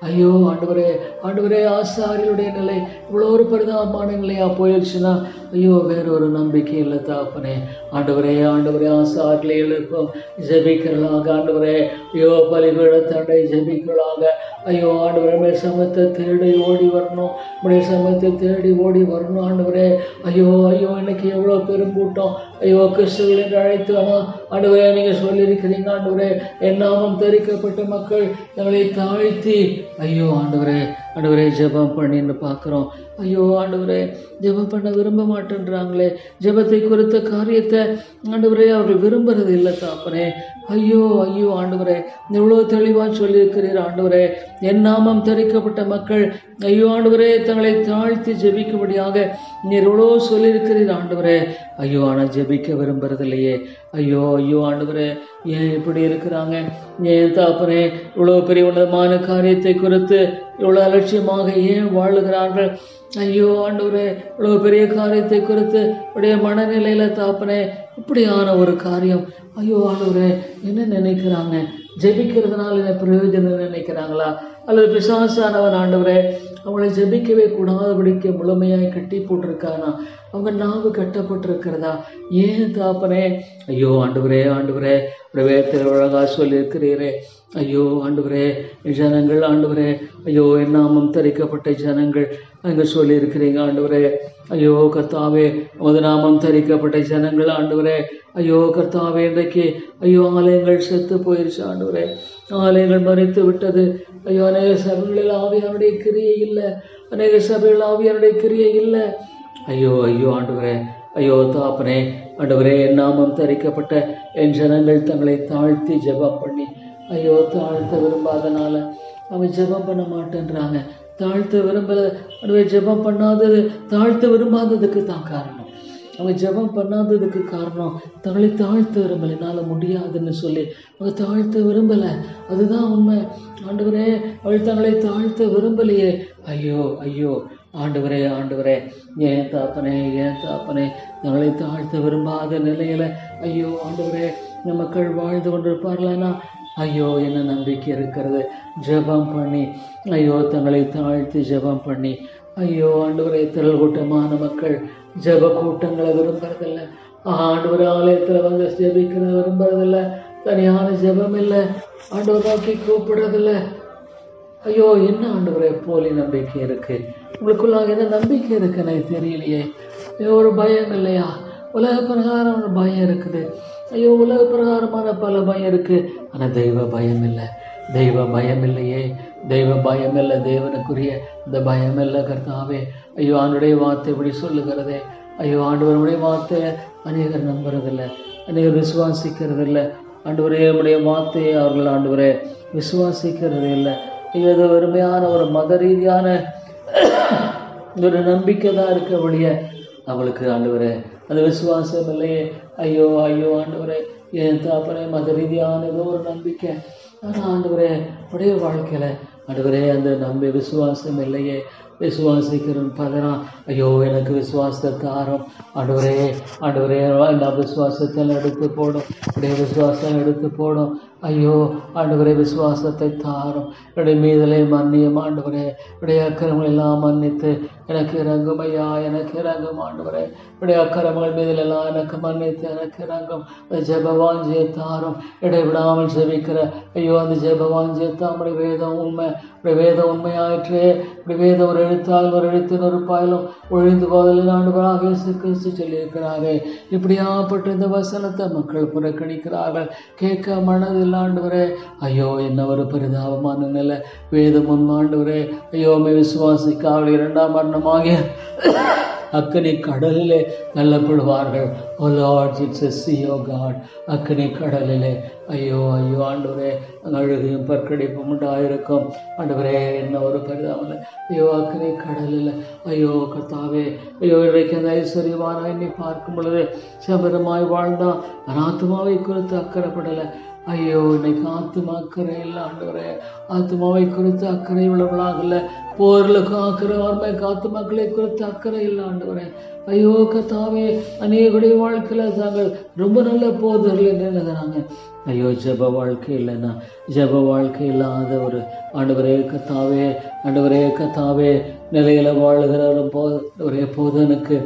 ஐயோ ஆண்டவரே, ஆண்டவரே ஆசாரியுடைய நிலை இவ்வளோ ஒரு பரிதாபமான நிலையா போயிருச்சுன்னா ஐயோ வேற ஒரு நம்பிக்கை இல்லை தாப்பனே. ஆண்டவரே ஆண்டவரே ஆசாரிகளை எழுப்போம், ஜெபிக்கிறளாக ஆண்டவரே. ஐயோ பலிபீடத்தண்டை ஜெபிக்கிறளாக. ஐயோ ஆண்டவரே சமத்தை தேடி ஓடி வரணும், உடைய சமத்தை தேடி ஓடி வரணும் ஆண்டவரே. ஐயோ ஐயோ இன்னைக்கு எவ்வளோ பெருங்கூட்டம் ஐயோ கிறிஸ்துவில் என்று அழைத்து ஆண்டவரே நீங்க சொல்லியிருக்கிறீங்க ஆண்டவரே, என் நாமம் தரிக்கப்பட்ட மக்கள் தங்களை தாழ்த்தி ஐயோ ஆண்டவரே ஆண்டவரே ஜெபம் பண்ணின்னு பார்க்குறோம். ஐயோ ஆண்டவரே ஜெபம் பண்ண விரும்ப மாட்டேன்றாங்களே, ஜெபத்தை குறித்த காரியத்தை ஆண்டவரே அவர்கள் விரும்புறது இல்லை தாப்பனே. ஐயோ ஐயோ ஆண்டவரே எவ்வளோ தெளிவாக சொல்லியிருக்கிறீர் ஆண்டவரே, என் நாமம் தரிக்கப்பட்ட மக்கள் ஐயோ ஆண்டவரே தங்களை தாழ்த்தி ஜெபிக்கும்படியாக நீர் எவ்வளோ சொல்லியிருக்கிறீர் ஆண்டவரே. ஐயோ ஆனால் ஜெபிக்க விரும்புறது இல்லையே. ஐயோ ஐயோ ஆண்டவரே ஏன் இப்படி இருக்கிறாங்க? ஏன் தாப்பனே இவ்வளோ பெரிய உன்னதமான காரியத்தை குறித்து இவ்வளோ அலட்சியமாக ஏன் வாழுகிறார்கள்? ஐயோ ஆண்டவரே இவ்வளோ பெரிய காரியத்தை குறித்து உடைய மனநிலையில தாப்பனே இப்படியான ஒரு காரியம். ஐயோ ஆண்டவரே என்ன நினைக்கிறாங்க? ஜெபிக்கிறதுனால என்ன பிரயோஜனம் நினைக்கிறாங்களா? அல்லது பிசாசானவன் ஆண்டவரே அவங்களை ஜெபிக்கவே கூடாதபடிக்கு முழுமையாய் கட்டி போட்டிருக்கானா? அவங்க நாவு கட்டப்பட்டிருக்கிறதா? ஏன் தாப்பனே? ஐயோ ஆண்டவரே ஆண்டவரே வேதத்தில் அழகா சொல்லியிருக்கிறீரே. ஐயோ ஆண்டவரே ஜனங்கள் ஆண்டவரே, ஐயோ என் நாமம் தரிக்கப்பட்ட ஜனங்கள் அங்கே சொல்லியிருக்கிறீங்க ஆண்டவரே. ஐயோ கர்த்தாவே உமது நாமம் தரிக்கப்பட்ட ஜனங்கள் ஆண்டவரே. ஐயோ கர்த்தாவே இன்றைக்கு ஐயோ ஆலயங்கள் செத்து போயிருச்சு ஆண்டவரே, ஆலயங்கள் மறித்து விட்டது. ஐயோ அநேக சபைகளில் ஆவியானுடைய கிரியை இல்லை, அநேக சபைகள் ஆவியானுடைய கிரியை இல்லை. ஐயோ ஐயோ ஆண்டவரே, ஐயோ தாப்பனே ஆண்டவரே என் நாமம் தரிக்கப்பட்ட என் ஜனங்கள் தங்களை தாழ்த்தி ஜெபம் பண்ணி ஐயோ தாழ்த்த விரும்பாதனால அவன் ஜெபம் பண்ண மாட்டேன்றாங்க. தாழ்த்த விரும்பல ஜெபம் பண்ணாதது, தாழ்த்த விரும்பாததுக்கு தான் காரணம். அவங்க ஜெபம் பண்ணாததுக்கு காரணம் தங்களை தாழ்த்த விரும்பலை, என்னால் முடியாதுன்னு சொல்லி அவங்க தாழ்த்த விரும்பலை. அதுதான் உண்மை ஆண்டவரே. அவள் தங்களை தாழ்த்த விரும்பலையே. ஐயோ ஐயோ ஆண்டவரே ஆண்டவரே ஏன் தாப்பனே ஏன் தாப்பனே தங்களை தாழ்த்த விரும்பாத நிலையில ஐயோ ஆண்டவரே நம்ம மக்கள் வாழ்ந்து கொண்டிருப்பார்களா? ஐயோ என்ன நம்பிக்கை இருக்கிறது? ஜெபம் பண்ணி ஐயோ தங்களை தாழ்த்தி ஜெபம் பண்ணி ஐயோ ஆண்டவரே திரள் கூட்டமான மக்கள் ஜெப கூட்டங்களை விரும்புறதில்லை. ஆண்டவர் ஆலயத்தில் வந்து ஜெபிக்கிறத விரும்புறதில்லை. தனியான ஜெபம் இல்லை, ஆண்டவர் நோக்கி கூப்பிடுறதில்லை. ஐயோ என்ன ஆண்டவரே போலி நம்பிக்கை இருக்கு, உங்களுக்குள்ளாக என்ன நம்பிக்கை இருக்கு எனக்கு தெரியலையே. ஐயோ ஒரு பயம் இல்லையா? உலக பிரகாரம் ஒரு பயம் இருக்குது. ஐயோ உலக பிரகாரமான பல பயம் இருக்கு, ஆனால் தெய்வ பயம் இல்லை. தெய்வ பயம் இல்லையே, தெய்வ பயம் இல்லை, தேவனுக்குரிய இந்த பயம் இல்லை கர்த்தாவே. ஐயோ ஆண்டுடைய வார்த்தை இப்படி சொல்லுகிறதே. ஐயோ ஆண்டவருடைய வார்த்தையை அநேகர் நம்புறதில்லை, அநேகர் விசுவாசிக்கிறதில்லை. ஆண்டவரே நம்முடைய வார்த்தையை அவர்கள் ஆண்டவரே விசுவாசிக்கிறது இல்லை. ஐயோ இது வெறுமையான ஒரு மத ரீதியான ஒரு நம்பிக்கை தான் இருக்க வழிய அவளுக்கு ஆண்டவரே அந்த விசுவாசம் இல்லையே. ஐயோ ஐயோ ஆண்டவரே என் தாப்பனே மத ரீதியான ஏதோ ஒரு நம்பிக்கை, ஆனால் ஆண்டவரே உடைய வாழ்க்கையில் ஆண்டவரே அந்த விசுவாசம் இல்லையே. விசுவாசிக்கிறோம் பதறான். ஐயோ எனக்கு விசுவாசத்தை ஆரம் ஆண்டவரே, ஆண்டவரே நான் விசுவாசத்தில் எடுத்து போடும், உடைய விசுவாசம் எடுத்து போடும். ஐயோ ஆண்டவரே விசுவாசத்தை தாரும், என்னுடைய மீதலை மன்னியும் ஆண்டவரே, உடைய அக்கிரமங்கள் எல்லாம் மன்னித்து எனக்கு இறங்கும் ஐயா, எனக்கு இறங்கும் ஆண்டவரே, உடைய அக்கிரமங்கள் மீதில் எல்லாம் எனக்கு மன்னித்து எனக்கு இறங்கும். அந்த ஜெபவாஞ்சியை தாரும், இடைவிடாமல் ஜெபிக்கிற ஐயோ அந்த ஜெபவாஞ்சியை தாமுடைய வேதம் உண்மை, உடைய வேதம் உண்மையாயிற்றே. உடைய வேதம் ஒரு எழுத்தால் ஒரு எழுத்தின் ஒரு பாயலும் ஒழிந்து போதலில் ஆண்டவராக இயேசு கிறிஸ்து சொல்லியிருக்கிறாரே. இப்படியாப்பட்ட இந்த வசனத்தை மக்கள் புறக்கணிக்கிறார்கள், கேட்க மனதில் ஆண்டவரே. ஐயோ என்ன ஒரு பரிதாபமான நிலை. வேதம் ஆண்டவரே ஐயோ விசுவாசிக்காக இரண்டாம் மரணமாகிய அக்கனி கடலிலே தள்ளப்படுவார்கள். ஓ லார்ட் இட்ஸ் a God, அக்கனி கடலிலே ஐயோ ஐயோ ஆண்டவரே அழுகையும் பற்கடிப்பும் உண்டாயிருக்கும். ஆண்டவரே என்ன ஒரு பரிதாபம். ஐயோ அக்கனி கடலில் ஐயோ கர்த்தாவே, ஐயோ இன்றைக்கு அந்த ஐஸ்வர்யமான என்னை பார்க்கும் பொழுது சபரமாய் வாழ்ந்தான், அனாத்மாவை குறித்து அக்கறைப்படலை. ஐயோ இன்னைக்கு ஆத்துமா அக்கறை இல்லை ஆண்டவரே, ஆத்மாவை குறித்து அக்கறை உள்ளவர்களாகல, போர்களுக்கு அக்கறை ஆத்மா ஆத்துமாக்களை குறித்து அக்கறை இல்லை ஆண்டவரே. ஐயோ கர்த்தாவே அநேகருடைய வாழ்க்கையில் தாங்கள் ரொம்ப நல்ல போதர்கள் என்று எழுதுறாங்க. ஐயோ ஜெப வாழ்க்கை இல்லைன்னா, ஜெப வாழ்க்கை இல்லாத ஒரு ஆண்டவரே கர்த்தாவே, ஆண்டவரே கர்த்தாவே நிலையில வாழுகிற ஒரே போதனுக்கு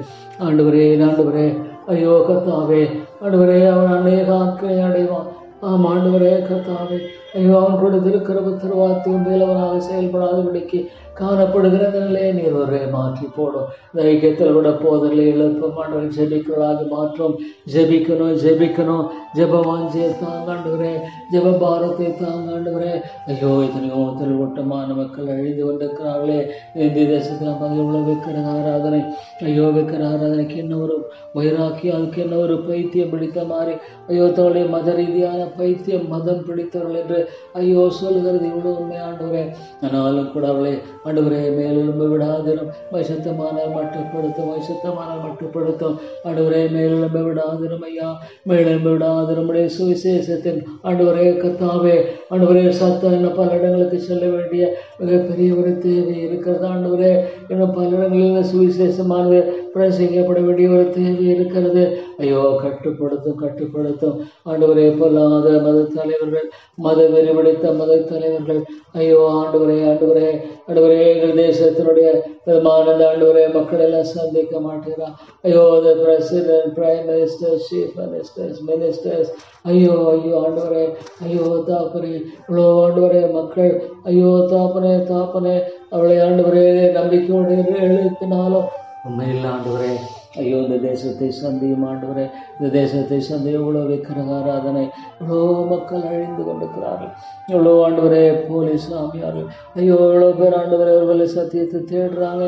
ஆண்டவரே ஆண்டவரே ஐயோ கர்த்தாவே ஆண்டவரே அவன் அநேக ஆட்களை அடைவான். ஆம் ஆண்டவரே கர்த்தாவே ஐயோ அவன் கொடுத்திருக்கிற திருவார்த்தையும் மேலவனாக செயல்படாதபடிக்கு காணப்படுகிற நிலையை நீர் ஒரு மாற்றி போடும். இந்த ஐக்கியத்தில் விட போதலை எழுப்பும் ஆண்டவரை ஜெபிக்கலாக மாற்றும். ஜெபிக்கணும் ஜெபிக்கணும், ஜெபவாஞ்சியை தாங்காண்டுகிறே, ஜெப பாரத்தை தாங்காண்டுகிறே. ஐயோ எத்தனையோ தெளிவட்டமான மக்கள் அழிந்து கொண்டிருக்கிறார்களே. இந்திய தேசத்தில் மகிழ்வுள்ள வைக்கிற ஆராதனை, ஐயோ வைக்கிற ஆராதனைக்கு என்ன ஒரு வைராக்கியம், அதுக்கு என்ன ஒரு பைத்தியம் பிடித்த மாதிரி ஐயோ தோழி மத ரீதியான பைத்தியம் மதம் பிடித்தவர்கள் என்று ஐயோ சொல்கிறது இவ்வளவு உண்மையாண்டவரே. ஆனாலும் கூட அவளை ஆண்டவரே மேலெழும்பு விடாதிரும், வைசத்தமானால் மட்டுப்படுத்தும், வைசத்தமானால் மட்டுப்படுத்தும். ஆண்டவரே மேலெழும்பு விடாதிரும் ஐயா, மேலெழும்பு விடாதிரும். உடைய சுவிசேஷத்தின் ஆண்டவரே கர்த்தாவே ஆண்டவரே சத்தம் இன்னும் பல இடங்களுக்கு செல்ல வேண்டிய மிகப்பெரிய ஒரு தேவை இருக்கிறது ஆண்டவரே. இன்னும் பல இடங்களில் சுவிசேஷமானது பிரசங்கிக்கப்பட வேண்டிய ஒரு தேவை இருக்கிறது. ஐயோ கட்டுப்படுத்தும் கட்டுப்படுத்தும் ஆண்டவரே. பொல்லாத மத தலைவர்கள், மத வெறிபிடித்த மத தலைவர்கள் ஐயோ ஆண்டவரே ஆண்டவரே ஆண்டவரே எங்கள் தேசத்தினுடைய பெருமானந்த ஆண்டவரே மக்கள் எல்லாம் சந்திக்க மாட்டேங்கிறான். ஐயோ the president, prime minister, chief ministers, ministers ஐயோ ஐயோ ஆண்டவரே ஐயோ தாப்பனே இவ்வளோ ஆண்டவரே மக்கள் ஐயோ தாப்பனே தாப்பனே அவளை ஆண்டவரே நம்பிக்கையோடு எழுப்பினாலும் உண்மையில் ஆண்டவரே ஐயோ இந்த தேசத்தை சந்தியும் ஆண்டவரே, இந்த தேசத்தை சந்தியும் இவ்வளோ வைக்கிற ஆராதனை, இவ்வளோ மக்கள் அழிந்து கொண்டிருக்கிறார்கள். இவ்வளோ ஆண்டவரே போலீஸ் சாமியார்கள் ஐயோ இவ்வளோ பேர் ஆண்டவரே ஒருவேளை சத்தியத்தை தேடுறாங்க,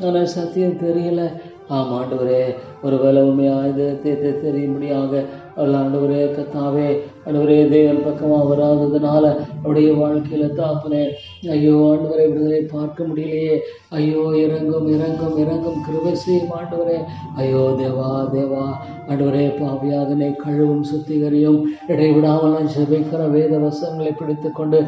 ஆனால் சத்தியம் தெரியல. ஆம் ஆண்டவரே ஒருவேளை உண்மையாக தெரியும்படியாக அவள் ஆண்டவரே கத்தாவே ஆண்டவரே தேவன் பக்கமாக வராததுனால அவருடைய வாழ்க்கையில தாப்பனே ஐயோ ஆண்டவரை விடுதலை பார்க்க முடியலையே. ஐயோ இறங்கும் இறங்கும் இறங்கும் கிருபை செய்யும் ஆண்டவரே. ஐயோ தேவா தேவா ஆண்டவரே பாவியாதனை கழுவும் சுத்திகரியும். இடைவிடாமல் நான் ஜெபிக்கிற வேத வசனங்களை பிடித்து கொண்டு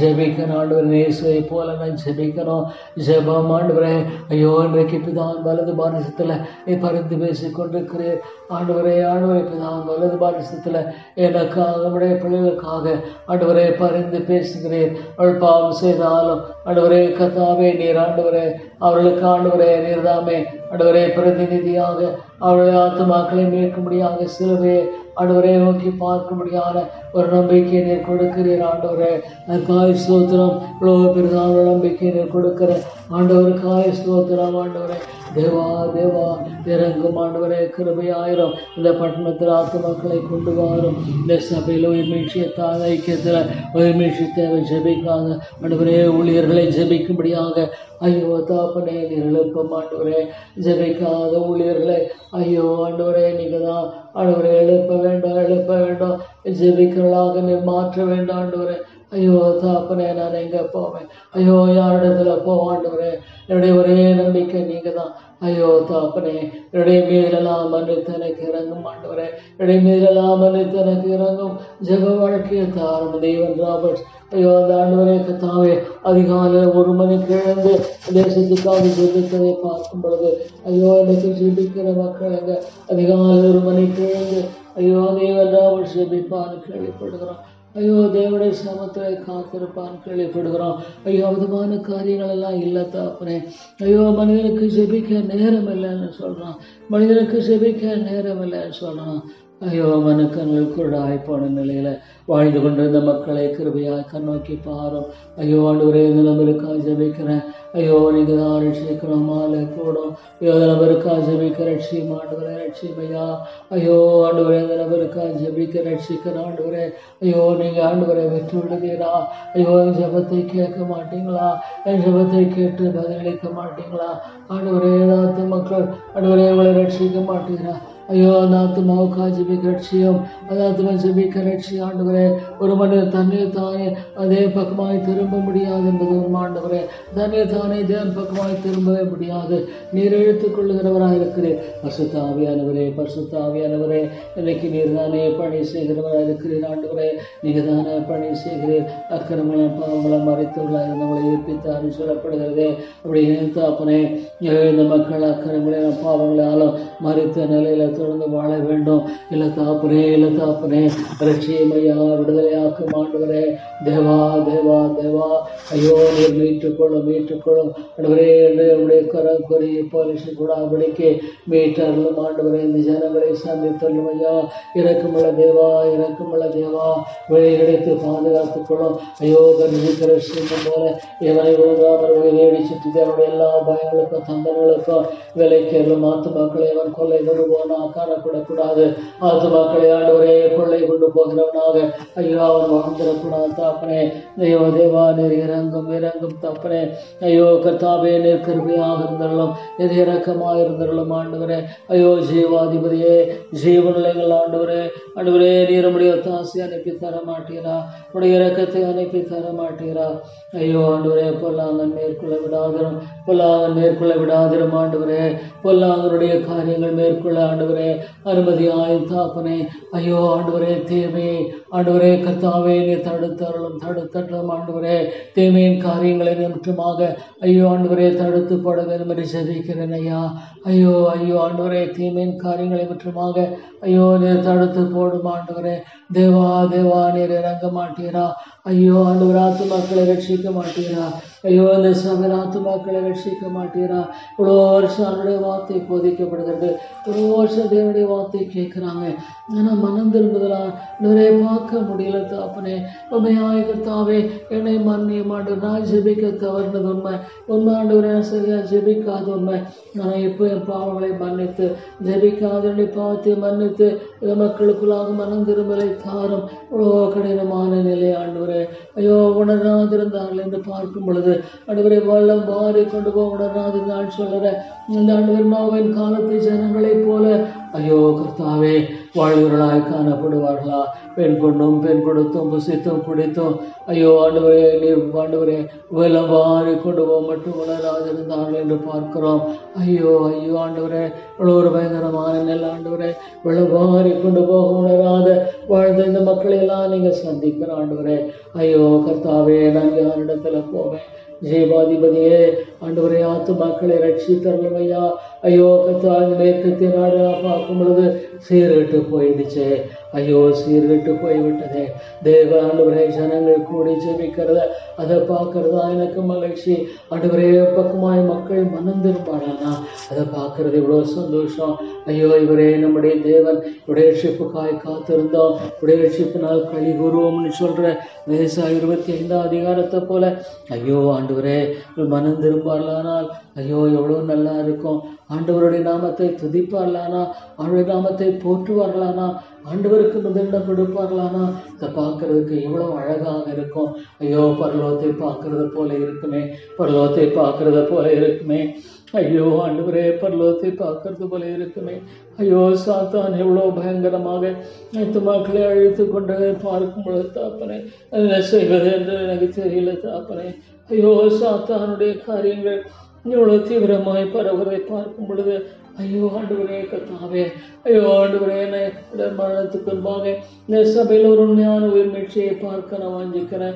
ஜெபிக்கணும் ஆண்டவரே. இயேசுவை போல நான் ஜெபிக்கணும். ஜெபம் ஆண்டவரே ஐயோ இன்றைக்கு பிதான் வலது பாரிசத்தில் நீ பரிந்து பேசிக் கொண்டிருக்கிறேன் ஆண்டவரே. ஆண்டவரை பிதான் வலது பாரிசத்தில் எனக்காக நம்முடைய பிள்ளைகளுக்காக ஆண்டவரே பரிந்து பேசுகிறேன். அவள் பாவம் செய்தாலும் ஆண்டவரே கத்தாவே நீர் ஆண்டவரே அவர்களுக்கு ஆண்டவரே நீர்தாமே ஆண்டவரே பிரதிநிதியாக அவருடைய ஆத்துமாக்களை மீட்கும்படியாக சிலுவையை ஆண்டவரே நோக்கி பார்க்கும்படியான ஒரு நம்பிக்கை நீர் கொடுக்கிறீர் ஆண்டவரே. அதுக்காய் ஸ்தோத்திரம். இவ்வளோ பெரிதான நம்பிக்கை நீர் கொடுக்கிற ஆண்டவருக்காய் ஸ்தோத்திரம் ஆண்டவரே. தேவா தேவா இறங்கும் ஆண்டவரே, கிருபையாயிரம். இந்த பட்டணத்தில் ஆத்துமக்களை கொண்டு வரும். இந்த சபையில் உயிர்மீழ்ச்சியத்தான ஐக்கியத்தில் உயிர்மீழ்ச்சி தேவை ஜெபிக்காத ஆண்டவரே, ஊழியர்களை ஜெபிக்கும்படியாக ஐயோ தாப்பனே நீர் எழுப்பும் ஆண்டவரே. ஜெபிக்காத ஊழியர்களை ஐயோ ஆண்டவரே நீங்கள் தான் ஆண்டவரை எழுப்ப வேண்டும். ஜெபிக்கிறவர்களாக நீர் மாற்ற வேண்டும் ஆண்டவரே. ஐயோ தாப்பனே, நான் எங்கே போவேன்? ஐயோ யாரிடத்துல போவோம் ஆண்டவரே? என்னுடைய ஒரே நம்பிக்கை நீங்கள் தான். ஐயோ தாப்பனே, என்னுடைய மீதெல்லாம் மன்னித்து எனக்கு இறங்கும் ஆண்டவரே. என்னுடைய மீதெல்லாம் மன்னித்து எனக்கு இறங்கும். ஜெப வாழ்க்கையை தாரும் தேவன் ராபர்ட்ஸ். ஐயோ அந்த ஆண்டவரே கத்தாவே, அதிகாலையில் 1 மணிக்கு எழுந்து தேசத்துக்காக ஜெபித்ததை பார்க்கும் பொழுது ஐயோ எனக்கு ஜெபிக்கிற மக்கள் எங்க அதிகாலை 1 மணிக்கு எழுந்து ஐயோ தேவன் ராபர்ட்ஸ் ஜெபிப்பான்னு கேள்விப்படுகிறோம். ஐயோ தேவனுடைய சமத்தை காத்திருப்பான்னு கேள்விப்படுகிறோம். ஐயோ விதமான காரியங்கள் எல்லாம் இல்லை தாப்பனே. ஐயோ மனிதனுக்கு ஜெபிக்க நேரம் இல்லைன்னு சொல்கிறான். மனிதனுக்கு ஜெபிக்க நேரம் இல்லைன்னு சொல்கிறான். ஐயோ மனுக்கங்கள் குருடாய் போன நிலையில் வாழ்ந்து கொண்டிருந்த மக்களை கிருபையாய் கண்ணோக்கி பாரும். ஐயோ ஆண்டவரே, இந்த நபருக்காக ஜெபிக்கிறேன். ஐயோ நீங்கள் தான் ரட்சிக்கிறோம் மாலை கூடும். ஐயோ இந்த நபருக்காக ஜெபிக்க ரட்சியம் ஆண்டவரே, ரட்சிமையா. ஐயோ ஆண்டவரே, இந்த நபருக்காக ஜெபிக்க ரட்சிக்கிற ஆண்டவரே. ஐயோ நீங்கள் ஆண்டவரை வெற்றி விடுவீரா? ஐயோ என் ஜெபத்தை கேட்க மாட்டீங்களா? என் ஜெபத்தை கேட்டு பதிலளிக்க மாட்டீங்களா? ஆண்டவரே, ஏதாவது மக்கள் ஆண்டவரே உங்களை ரட்சிக்க மாட்டீங்களா? ஐயோ அந்த ஆத்மாவுக்காக ஜெபிக்க ரட்சியம், அந்த ஆத்மா ஜெபிக்க ரட்சியம் ஆண்டவரே. ஒரு மனிதன் தன்னை தானே அதே பக்கமாய் திரும்ப முடியாது என்பது உண்மை ஆண்டவரே. தன்னை தானே தேவன் பக்கமாய் திரும்பவே முடியாது. நீர் இழுத்துக் கொள்ளுகிறவராக இருக்கிறேன். பரிசுத்த ஆவியானவரே, இன்னைக்கு நீர் தானே பணி செய்கிறவராக இருக்கிறீர் ஆண்டவரே. நீங்கள் தானே பணி செய்கிறீர். அக்கிரமங்களும் பாவங்களும் மறைத்தவர்களாக இருந்தவங்களை ஏற்பித்தாரு சொல்லப்படுகிறது. அப்படி தாப்பனே, இந்த மக்கள் அக்கிரமங்களையும் பாவங்களாலும் மறைத்த நிலையில தொடர்ந்து வாழ வேண்டும். இல்லை தாப்பனே ரட்சியமையா, விடுதலையாக்கும் ஆண்டவரே. தேவா தேவா தேவா, ஐயோ நீர் மீட்டுக்கொள்ளும் ஆண்டவரே. உடைய கரம் கொரிய பாலிசி கூடாபடிக்கு மீட்டர்களும் ஆண்டவரே. இந்த ஜனங்களை சந்தித்தள்ளும் ஐயா. இறக்கமுள்ள தேவா வழி கிடைத்து பாதுகாத்துக் கொள்ளும். ஐயோ கருதிக்கிற சிங்கம் போல இவனை விழுந்தாமல் அடிச்சுட்டு அவருடைய எல்லா பயங்களுக்கும் தந்தங்களுக்கும் விலைக்கேறும் ஆத்துமாக்களை அவன் கொள்ளை கொண்டு போனா காணப்படக்கூடாது. ஆத்துமாக்களை ஆண்டவரே கொள்ளை கொண்டு போகிறவனாக ஐயோ அவன் வாழ்ந்துடக்கூடாது தாப்பனே. ஐயோ தேவா நீர் இறங்கும் தாப்பனே. ஐயோ கர்த்தாவே நீர் கிருபையாக இருந்தருளும், எது இறக்கமாக இருந்தருளும் ஆண்டவரே. ஐயோ ஜீவாதிபதியே, ஜீவநிலைகள் ஆண்டவரே. நீர் உடைய தாசி அனுப்பி தர மாட்டீரா? உடைய இறக்கத்தை அனுப்பி தர மாட்டீரா? ஐயோ ஆண்டவரே, பொல்லாங்கன் மேற்கொள்ள விடாதிரும் ஆண்டவரே. பொல்லாங்கனுடைய காரியங்கள் மேற்கொள்ள ஆண்டவரே அனுமதியாயும் தாப்பனே. ஐயோ ஆண்டவரே, தீமை ஆண்டவரே கர்த்தாவே நீர் தடுத்தருளும் ஆண்டவரே. தீமையின் காரியங்களை நிமித்தமாக ஐயோ ஆண்டவரே தடுத்து போட வேண்டும் என்று ஜெபிக்கிறேன் ஐயா. ஐயோ ஆண்டவரே, தீமையின் காரியங்களை நிமித்தமாக ஐயோ நீர் தடுத்து போடும் ஆண்டவரே. தேவா நீர் இறங்க மாட்டீரா? ஐயோ ஆண்டவர் ஆத்துமாக்களை ரட்சிக்க மாட்டீரா? ஐயோ இந்த சபையில் ஆத்துமாக்களை ரட்சிக்க மாட்டீரா? இவ்வளோ வருஷம் அவருடைய வார்த்தை போதிக்கப்படுகிறது. இவ்வளோ வருஷம் தேவனுடைய வார்த்தை கேட்குறாங்க. ஆனால் மனம் திரும்புதலாம் பார்க்க முடியல தாப்பனே. உண்மையாக கர்த்தாவே என்னை மன்னியும் ஆண்டவர். நான் ஜெபிக்க தவறுனது உண்மை ஆண்டவர். என்ன சரியாக ஜெபிக்காத உண்மை. ஆனால் இப்போ என் பாவங்களை மன்னித்து ஜெபிக்காத பாவத்தை மன்னித்து மக்களுக்குள்ளாக மனம் திரும்பலை தாரும். இவ்வளோ கடினமான நிலை ஆண்டவரே. ஐயோ உணராதிருந்தார்கள் என்று பார்க்கும் பொழுது ஆண்டவரை வெள்ளம் வாரி கொண்டு போக உணராதிருந்தால் சொல்லுற இந்த ஆண்டவர் நோவின் காலத்தை ஜனங்களைப் போல ஐயோ கர்த்தாவே வாழ்வர்களாய் காணப்படுவார்களா? பெண் கொடுத்தும் புசித்தும் குடித்தும் ஐயோ ஆண்டவரே வெள்ளம் வாரி கொண்டு போக மட்டும் உணராதிருந்தார்கள் என்று பார்க்கிறோம். ஐயோ ஆண்டவரே, இவ்வளோ ஒரு பயங்கரமான நெல் ஆண்டவரே. வெள்ளம் வாரி கொண்டு போக உணராத வாழ்ந்த இந்த மக்களை எல்லாம் நீங்க சந்திக்கிற ஆண்டவரே. ஐயோ கர்த்தாவே, நான் யாரிடத்துல போவேன்? ஜீவாதிபதியே ஆண்டவரே, ஆத்துமாக்களை ரட்சித்தருளும் ஐயா. ஐயோ கர்த்தாவே மேற்கத்திய நாடு பார்க்கும் பொழுது சீர்கெட்டு போயிடுச்சு. ஐயோ சீர்கெட்டு போய்விட்டதே. தேவ ஆண்டவரே ஜனங்கள் கூடி ஜெபிக்கிறத அதை பார்க்கறதா எனக்கு மகிழ்ச்சி. ஆண்டவரே பக்கமாய் மக்கள் மனம் திரும்பாடானா அதை பார்க்கறது இவ்வளோ சந்தோஷம். ஐயோ இவரே நம்முடைய தேவன், இவருடைய ரட்சிப்புக்காய் காத்திருந்தோம், இவருடைய ரட்சிப்பினால் களி கூறுவோம்னு சொல்ற மேசா 25ஆம் அதிகாரத்தை போல ஐயோ ஆண்டவரே மனம் திரும்பார்களானால் ஐயோ எவ்வளோ நல்லா இருக்கும். ஆண்டவருடைய நாமத்தை துதிப்பார்களானா, அவருடைய நாமத்தை போற்றுவார்களானா, ஆண்டவருக்கு முதலிடம் கொடுப்பார்களானா இதை பார்க்கறதுக்கு எவ்வளவு அழகாக இருக்கும். ஐயோ பரலோகத்தை பார்க்கறத போல இருக்குமே, பரலோகத்தை பார்க்கறத போல இருக்குமே. ஐயோ ஆண்டவரே பரலோகத்தை பார்க்கறது போல இருக்குமே. ஐயோ சாத்தான் எவ்வளோ பயங்கரமாக மக்களை அழைத்து கொண்டு பார்க்கும் பொழுது தாப்பனே என்ன செய்வது என்று எனக்கு தெரியல தாப்பனே. ஐயோ சாத்தானுடைய காரியங்கள் இவ்வளோ தீவிரமாய் பரவதை பார்க்கும் பொழுது ஐயோ ஆண்டவரே கர்த்தாவே, ஐயோ ஆண்டவரே என்னை மரணத்துக்கு முன்பாக இந்த சபையில் ஒரு உண்மையான உயிர் மீட்சியை பார்க்க நான் வாஞ்சிக்கிறேன்.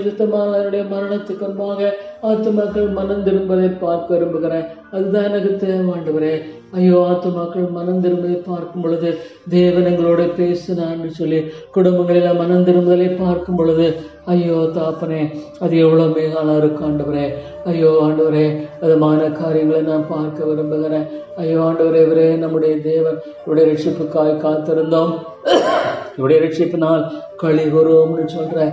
சுத்தமானவருடைய மரணத்துக்கு முன்பாக ஆத்துமாக்கள் மனம் திரும்பதை பார்க்க விரும்புகிறேன். அதுதான் எனக்கு தேவை ஆண்டவரே. ஐயோ ஆத்துமாக்கள் மனம் திரும்பதை பார்க்கும் பொழுது தேவன் எங்களோட பேசினான்னு சொல்லி குடும்பங்களில் மனம் திரும்புதலை பார்க்கும் பொழுது ஐயோ தாப்பனே அது எவ்வளோ மேலான இருக்கும் ஆண்டவரே. ஐயோ ஆண்டவரே விதமான காரியங்களை நான் பார்க்க விரும்புகிறேன். ஐயோ ஆண்டவரே இவரே நம்முடைய தேவன், இவருடைய ரட்சிப்புக்காய் காத்திருந்தோம், இவருடைய ரட்சிப்பினால் களி கூறுவோம்னு சொல்ற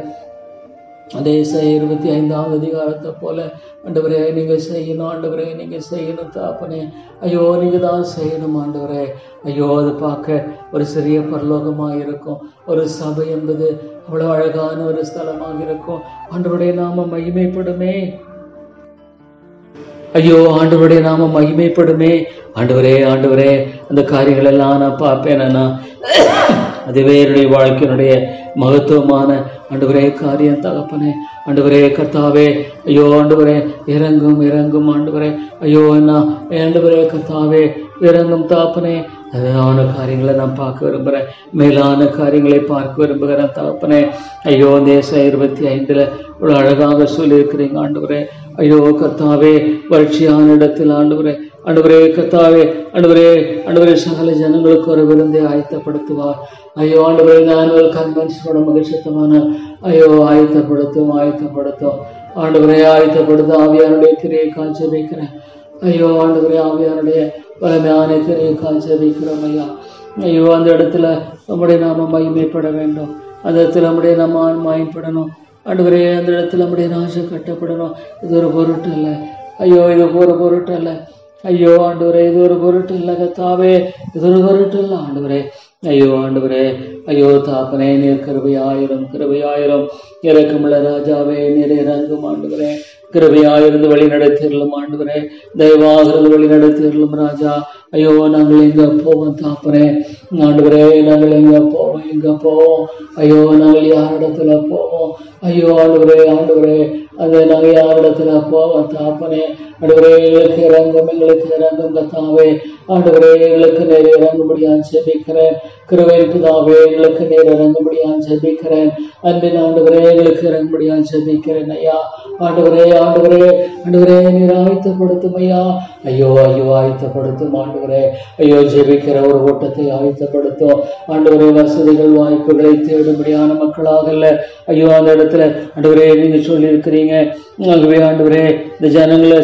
அதே 25ஆம் அதிகாரத்தை போல ஆண்டவரே நீங்க செய்யணும், ஆண்டவரே நீங்க செய்யணும் தாப்பனே. ஐயோ நீங்க தான் செய்யணும் ஆண்டவரே. ஐயோ அது பார்க்க ஒரு சிறிய பரலோகமாக இருக்கும். ஒரு சபை என்பது அவ்வளவு அழகான ஒரு ஸ்தலமாக இருக்கும். ஆண்டவருடைய நாமம் மகிமைப்படுமே. ஐயோ ஆண்டவருடைய நாமம் மகிமைப்படுமே. ஆண்டவரே ஆண்டவரே அந்த காரியங்கள் எல்லாம் நான் பார்ப்பேன். அதுவே என்னுடைய வாழ்க்கையினுடைய மகத்துவமான ஆண்டவரே காரியம் தகப்பனே. ஆண்டவரே கர்த்தாவே ஐயோ ஆண்டவரே இறங்கும் இறங்கும் ஆண்டவரே. ஐயோ என்ன ஆண்டவரே கர்த்தாவே இறங்கும் தாப்பனே. அதான காரியங்களை நான் பார்க்க விரும்புகிறேன், மேலான காரியங்களை பார்க்க விரும்புகிறேன் தகப்பனே. ஐயோ தேசம் 25 இவ்வளோ அழகாக சொல்லியிருக்கிறீங்க ஆண்டவரே. ஐயோ கர்த்தாவே வறட்சியான இடத்தில் ஆண்டவரே, ஆண்டவரே கர்த்தாவே, ஆண்டவரே ஆண்டவரே சகல ஜனங்களுக்கு ஒரு விருந்தை ஆயத்தப்படுத்துவார். ஐயோ ஆண்டவரே ஆனுவல் கன்வென்ஷனோட மகிழ்ச்சித்தமான ஐயோ ஆயத்தப்படுத்தும் ஆண்டவரே ஆயத்தப்படுத்தும். ஆவியானுடைய கிரியை காட்சி வைக்கிறேன். ஐயோ ஆண்டவரே ஆவியானுடைய பலமையான கிரியை காட்சி வைக்கிறோம் ஐயா. ஐயோ அந்த இடத்துல நம்முடைய நாம மகிமைப்பட வேண்டும், அந்த இடத்துல நம்முடைய நம்ம மயப்படணும் ஆண்டவரே. அந்த இடத்துல நம்முடைய நாசம் கட்டப்படணும். இது ஒரு பொருட்டு இல்லை ஐயோ, இது ஒரு பொருட்டு அல்ல ஐயோ ஆண்டவரே, இது ஒரு பொருட்டு இல்லை கர்த்தாவே, இது ஒரு பொருட்டு இல்லை ஆண்டவரே. ஐயோ ஆண்டவரே ஐயோ தாப்பனே நீர் கிருபையாயிரம் இறக்கமுள்ள ராஜாவே நீர் இறங்கும் ஆண்டவரே. கிருபையாயிருந்து வழி நடத்திடலும் ஆண்டவரே, தயவாகிறது வழி நடத்திடலும் ராஜா. ஐயோ நாங்கள் எங்க போவோம் தாப்பனே ஆண்டவரே, நாங்கள் எங்க போவோம் ஐயோ, நாங்கள் யாரிடத்துல போவோம் ஐயோ ஆண்டவரே அது நாங்கள் யாரிடத்துல போவோம் தாப்பனே. ஆண்டவரே எங்களுக்கு இறங்கும் கத்தாவே. ஆண்டவரே எங்களுக்கு நேர் இறங்கும்படியான் ஜெபிக்கிறேன். கிருபையின் பிதாவே எங்களுக்கு நேர் இறங்கும்படியான் ஜெபிக்கிறேன். அன்பின் ஆண்டவரே எங்களுக்கு இறங்கும்படியான் ஜெபிக்கிறேன் ஐயா. ஆண்டவரே நீர் ஆயத்தப்படுத்தும் ஐயா. ஐயோ ஆயத்தப்படுத்தும் ஆண்டவரே. ஐயோ ஜெபிக்கிற ஒரு ஓட்டத்தை ஆயத்தப்படுத்தும் ஆண்டவரே. வசதிகள் வாய்ப்புகளை தேடும்படியான மக்களாக இல்ல ஐயோ அந்த இடத்துல ஆண்டவரே நீங்க சொல்லி இருக்கிறீங்க. ஆகவே ஆண்டவரே இந்த ஜனங்களை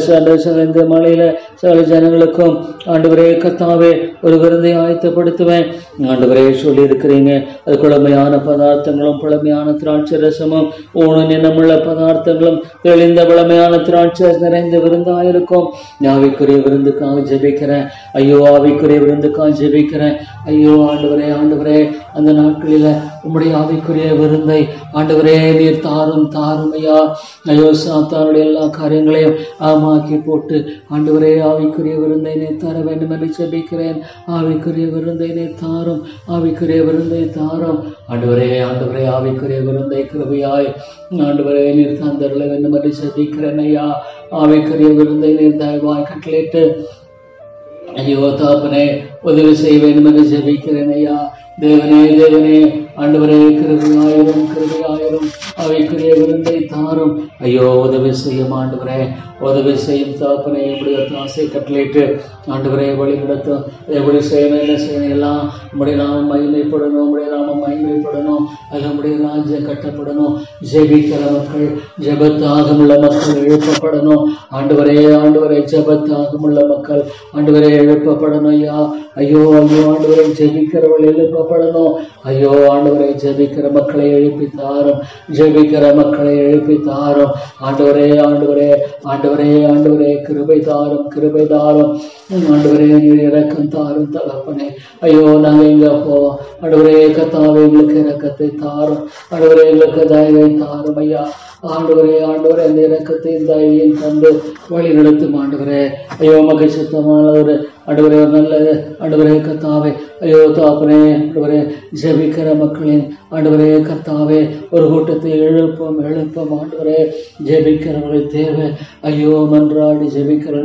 இந்த மலையில சகல ஜனங்களுக்கும் ஆண்டவரே கர்த்தாவே ஒரு விருந்தை ஆயத்தப்படுத்துவேன் ஆண்டவரே சொல்லி இருக்கிறீங்க. அது குழமையான பதார்த்தங்களும் பழமையான திராட்சை ரசமும் ஊன நினமுள்ள பதார்த்தங்களும் தெளிந்த பழமையான திராட்சை நிறைந்த விருந்தாயிருக்கும். ஆவிக்குரிய விருந்துக்காக ஜெபிக்கிறேன் ஐயோ, ஆவிக்குரிய விருந்துக்காக ஜெபிக்கிறேன் ஐயோ. ஆண்டவரே அந்த நாட்களில உம்முடைய ஆவிக்குரிய விருந்தை ஆண்டவரே நீர் தாரும் ஐயா. ஐயோ சாத்தானுடைய எல்லா காரியங்களையும் ஆமாக்கி போட்டு ஆண்டவரே ஆவிக்குரிய விருந்தை நீர் தர வேண்டும் என்று ஜெபிக்கிறேன். ஆவிக்குரிய விருந்தை நீர் தாரும், ஆவிக்குரிய விருந்தை தாரும் ஆண்டவரே. ஆவிக்குரிய விருந்தை கிருபையாய் ஆண்டவரே நீர் தந்தருள வேண்டும் என்று ஜெபிக்கிறேன் ஐயா. ஆவிக்குரிய விருந்தை நீர் தயவாய் கட்டளையிட்டு ஐயோ தாப்பனே உதவி செய்ய வேண்டும் என்று ஜெபிக்கிறேன் ஐயா. தேவனே ஆண்டவரே கிருபையாயிரும் கிருபையாயிரும் அவைக்குரிய விருந்தை தாரும். ஐயோ உதவி செய்யும் ஆண்டவரே, உதவி செய்யும் தாப்பனை எப்படி ஆசை கட்டளையிட்டு ஆண்டவரே வழி நடத்தும். எப்படி செய்யணும் என்ன செய்யணும் எல்லாம் நம்முடைய நாமம் மகிமைப்படணும், நம்முடைய நாமம் மகிமைப்படணும், அது நம்முடைய ராஜ்யம் கட்டப்படணும். ஜெபிக்கிற மக்கள், ஜெபத்தாகமுள்ள மக்கள் எழுப்பப்படணும். ஆண்டவரே ஆண்டவரே ஜெபத்தாகமுள்ள மக்கள் ஆண்டவரே எழுப்பப்படணும். ஐயா ஐயோ ஐயோ ஆண்டவரை ஜெபிக்கிறவள் எழுப்பப்படணும். ஐயோ ஆண்டவரை ஜெபிக்கிற மக்களை எழுப்பி தாரும், ஜெபிக்கிற மக்களை எழுப்பி தாரும். ஆண்டவரே ஆண்டவரே ஆண்டவரே ஆண்டவரே கிருபை தாரும், கிருபை தாரும். ஆண்டவரே இறக்கம் தாரும் தகப்பனே. ஐயோ நாங்கள் எங்க போவோம்? ஆண்டவரே கத்தாவே எங்களுக்கு இறக்கத்தை தாரும், ஆண்டவரே எங்களுக்கு தயவை தாரும். ஐயா ஆண்டவரே ஆண்டவரே அந்த இறக்கத்தை தயவையும் தந்து வழி நடத்தும் ஆண்டவரே. ஐயோ மகை சுத்தமான ஒரு ஆண்டவரே ஒரு நல்ல ஆண்டவரே கத்தாவே. ஐயோ தாப்பனே ஆண்டவரே ஜெபிக்கிற மக்களின் ஆண்டவரே கத்தாவே ஒரு கூட்டத்தை எழுப்பம் எழுப்பம் ஆண்டவரே. ஜெபிக்கிறவர்கள் தேவை. ஐயோ மன்றாடி ஜெபிக்கிற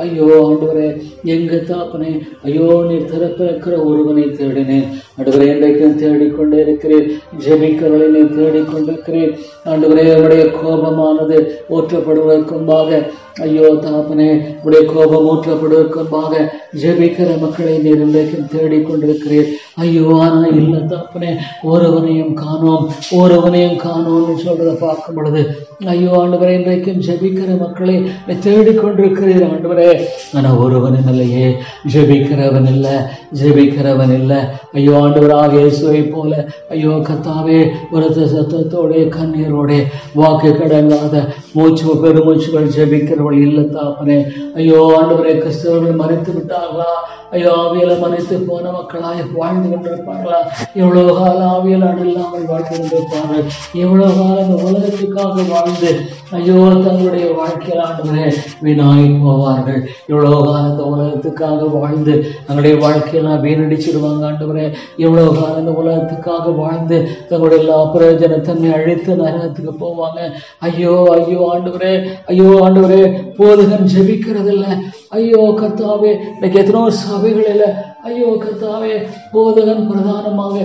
ஐயோ ஆண்டவரே எங்க தாப்பனே. ஐயோ நீர் திறப்பிருக்கிற ஒருவனை தேடினேன் ஆண்டவரே, இன்றைக்கும் தேடிக்கொண்டே இருக்கிறேன். ஜெபிக்கிறவர்களை நீர் தேடிக்கொண்டிருக்கிறேன் ஆண்டவரே. அவருடைய கோபமானது ஊற்றப்படுவதற்கும்பாக ஐயோ தாப்பனே உடைய கோபம் ஊற்றப்படுவதற்கும்பாக ஜெபிக்கிற மக்களை நீர் இன்றைக்கும் தேடிக்கொண்டிருக்கிறேன். ஐயோ ஆனா இல்லை தாப்பனே, ஒருவனையும் காணோம், ஒருவனையும் காணோம்னு சொல்றதை பார்க்கும் பொழுது ஐயோ ஆண்டவரே இன்றைக்கும் ஜெபிக்கிற மக்களை தேடிக்கொண்டிருக்கிறீர் ஆண்டவரே. ஆனா ஒருவனும் இல்லையே, ஜெபிக்கிறவன் இல்லை, ஜெபிக்கிறவன் இல்லை. ஐயோ ஆண்டவராக இயேசுவை போல ஐயோ கத்தாவே ஒரு சத்தத்தோட கண்ணீரோட வாக்கு கடங்காத மூச்சு பெருமூச்சுகள் ஜெபிக்கிறவள் இல்லை தாப்பனே. ஐயோ ஆண்டவரே கிறிஸ்தவர்கள் மறைத்து விட்டார்களா? ஐயோ ஆவியல மறைத்து போன மக்களாய் வாழ்ந்து கொண்டிருப்பார்களா? எவ்வளவு காலம் ஆவியல் இல்லாமல் வாழ்ந்து கொண்டிருப்பார்கள். எவ்வளவு காலம் இந்த உலகத்துக்காக வாழ்ந்து ஐயோ தங்களுடைய வாழ்க்கையில் ஆண்டவரே வீணாய் போவார்கள். எவ்வளவு காலம் இந்த உலகத்துக்காக வாழ்ந்து தங்களுடைய வாழ்க்கையெல்லாம் வீணடிச்சிடுவாங்க ஆண்டவரே. எவ்வளவு காலம் இந்த உலகத்துக்காக வாழ்ந்து தங்களுடைய எல்லா பிரயோஜனத்தன்மை அழித்து நரகத்துக்கு போவாங்க. ஐயோ ஐயோ ஆண்டவரே, ஐயோ ஆண்டவரே போதுகன் ஜெபிக்கிறதில்லை. ஐயோ கர்த்தாவே இன்னைக்கு எத்தனோ சபைகளில் ஐயோ கர்த்தாவே போதகன் பிரதானமாக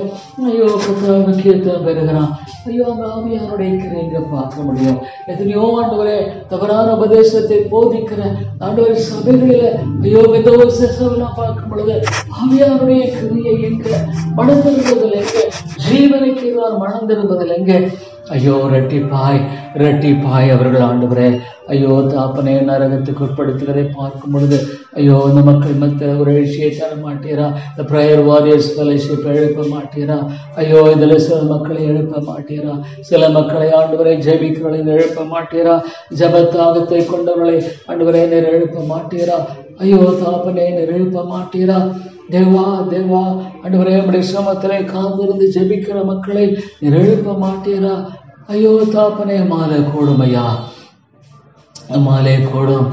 ஐயோ கர்த்தாவே முக்கியத்துவம் பெறுகிறான். ஐயோ அந்த ஆவியானுடைய கிரைங்க பார்க்க முடியும். எத்தனையோ ஆண்டவரே தவறான உபதேசத்தை போதிக்கிற ஆண்டவரே சபைகளில் ஐயோ மெதோசெல்லாம் பார்க்கும் பொழுது ஆவியானுடைய கிரியை எங்க? மனம் திரும்புதல் எங்க? ஜீவனுக்கு மனம் திரும்புதல் எங்க? ஐயோ ரெட்டிப்பாய் ரெட்டிப்பாய் அவர்கள் ஆண்டவரே ஐயோ தாப்பனே நரகத்துக்கு உட்படுத்துகிறதை பார்க்கும் பொழுது ஐயோ இந்த மக்கள் மற்ற ஒரு எழுச்சியை தர மாட்டீரா? இந்த பிரயர் வாரியர்ஸ் ஃபெலோஷிப் எழுப்ப மாட்டீரா? ஐயோ இதில் சில மக்களை எழுப்ப மாட்டீரா? சில மக்களை ஆண்டவரை ஜெபிக்கிறவர்களை எழுப்ப மாட்டீரா? ஜபத்தாகத்தை கொண்டவர்களை ஆண்டவரை நீர் எழுப்ப மாட்டீரா? ஐயோ தாப்பனே நீர் எழுப்ப மாட்டீரா? தேவா தேவா ஆண்டவரே நம்முடைய சிரமத்திலே காத்திருந்து ஜெபிக்கிற மக்களை நீர் எழுப்ப மாட்டீரா? ஐயோ தாப்பனே மாலை கூடும் ஐயா, மாலை கூடும்,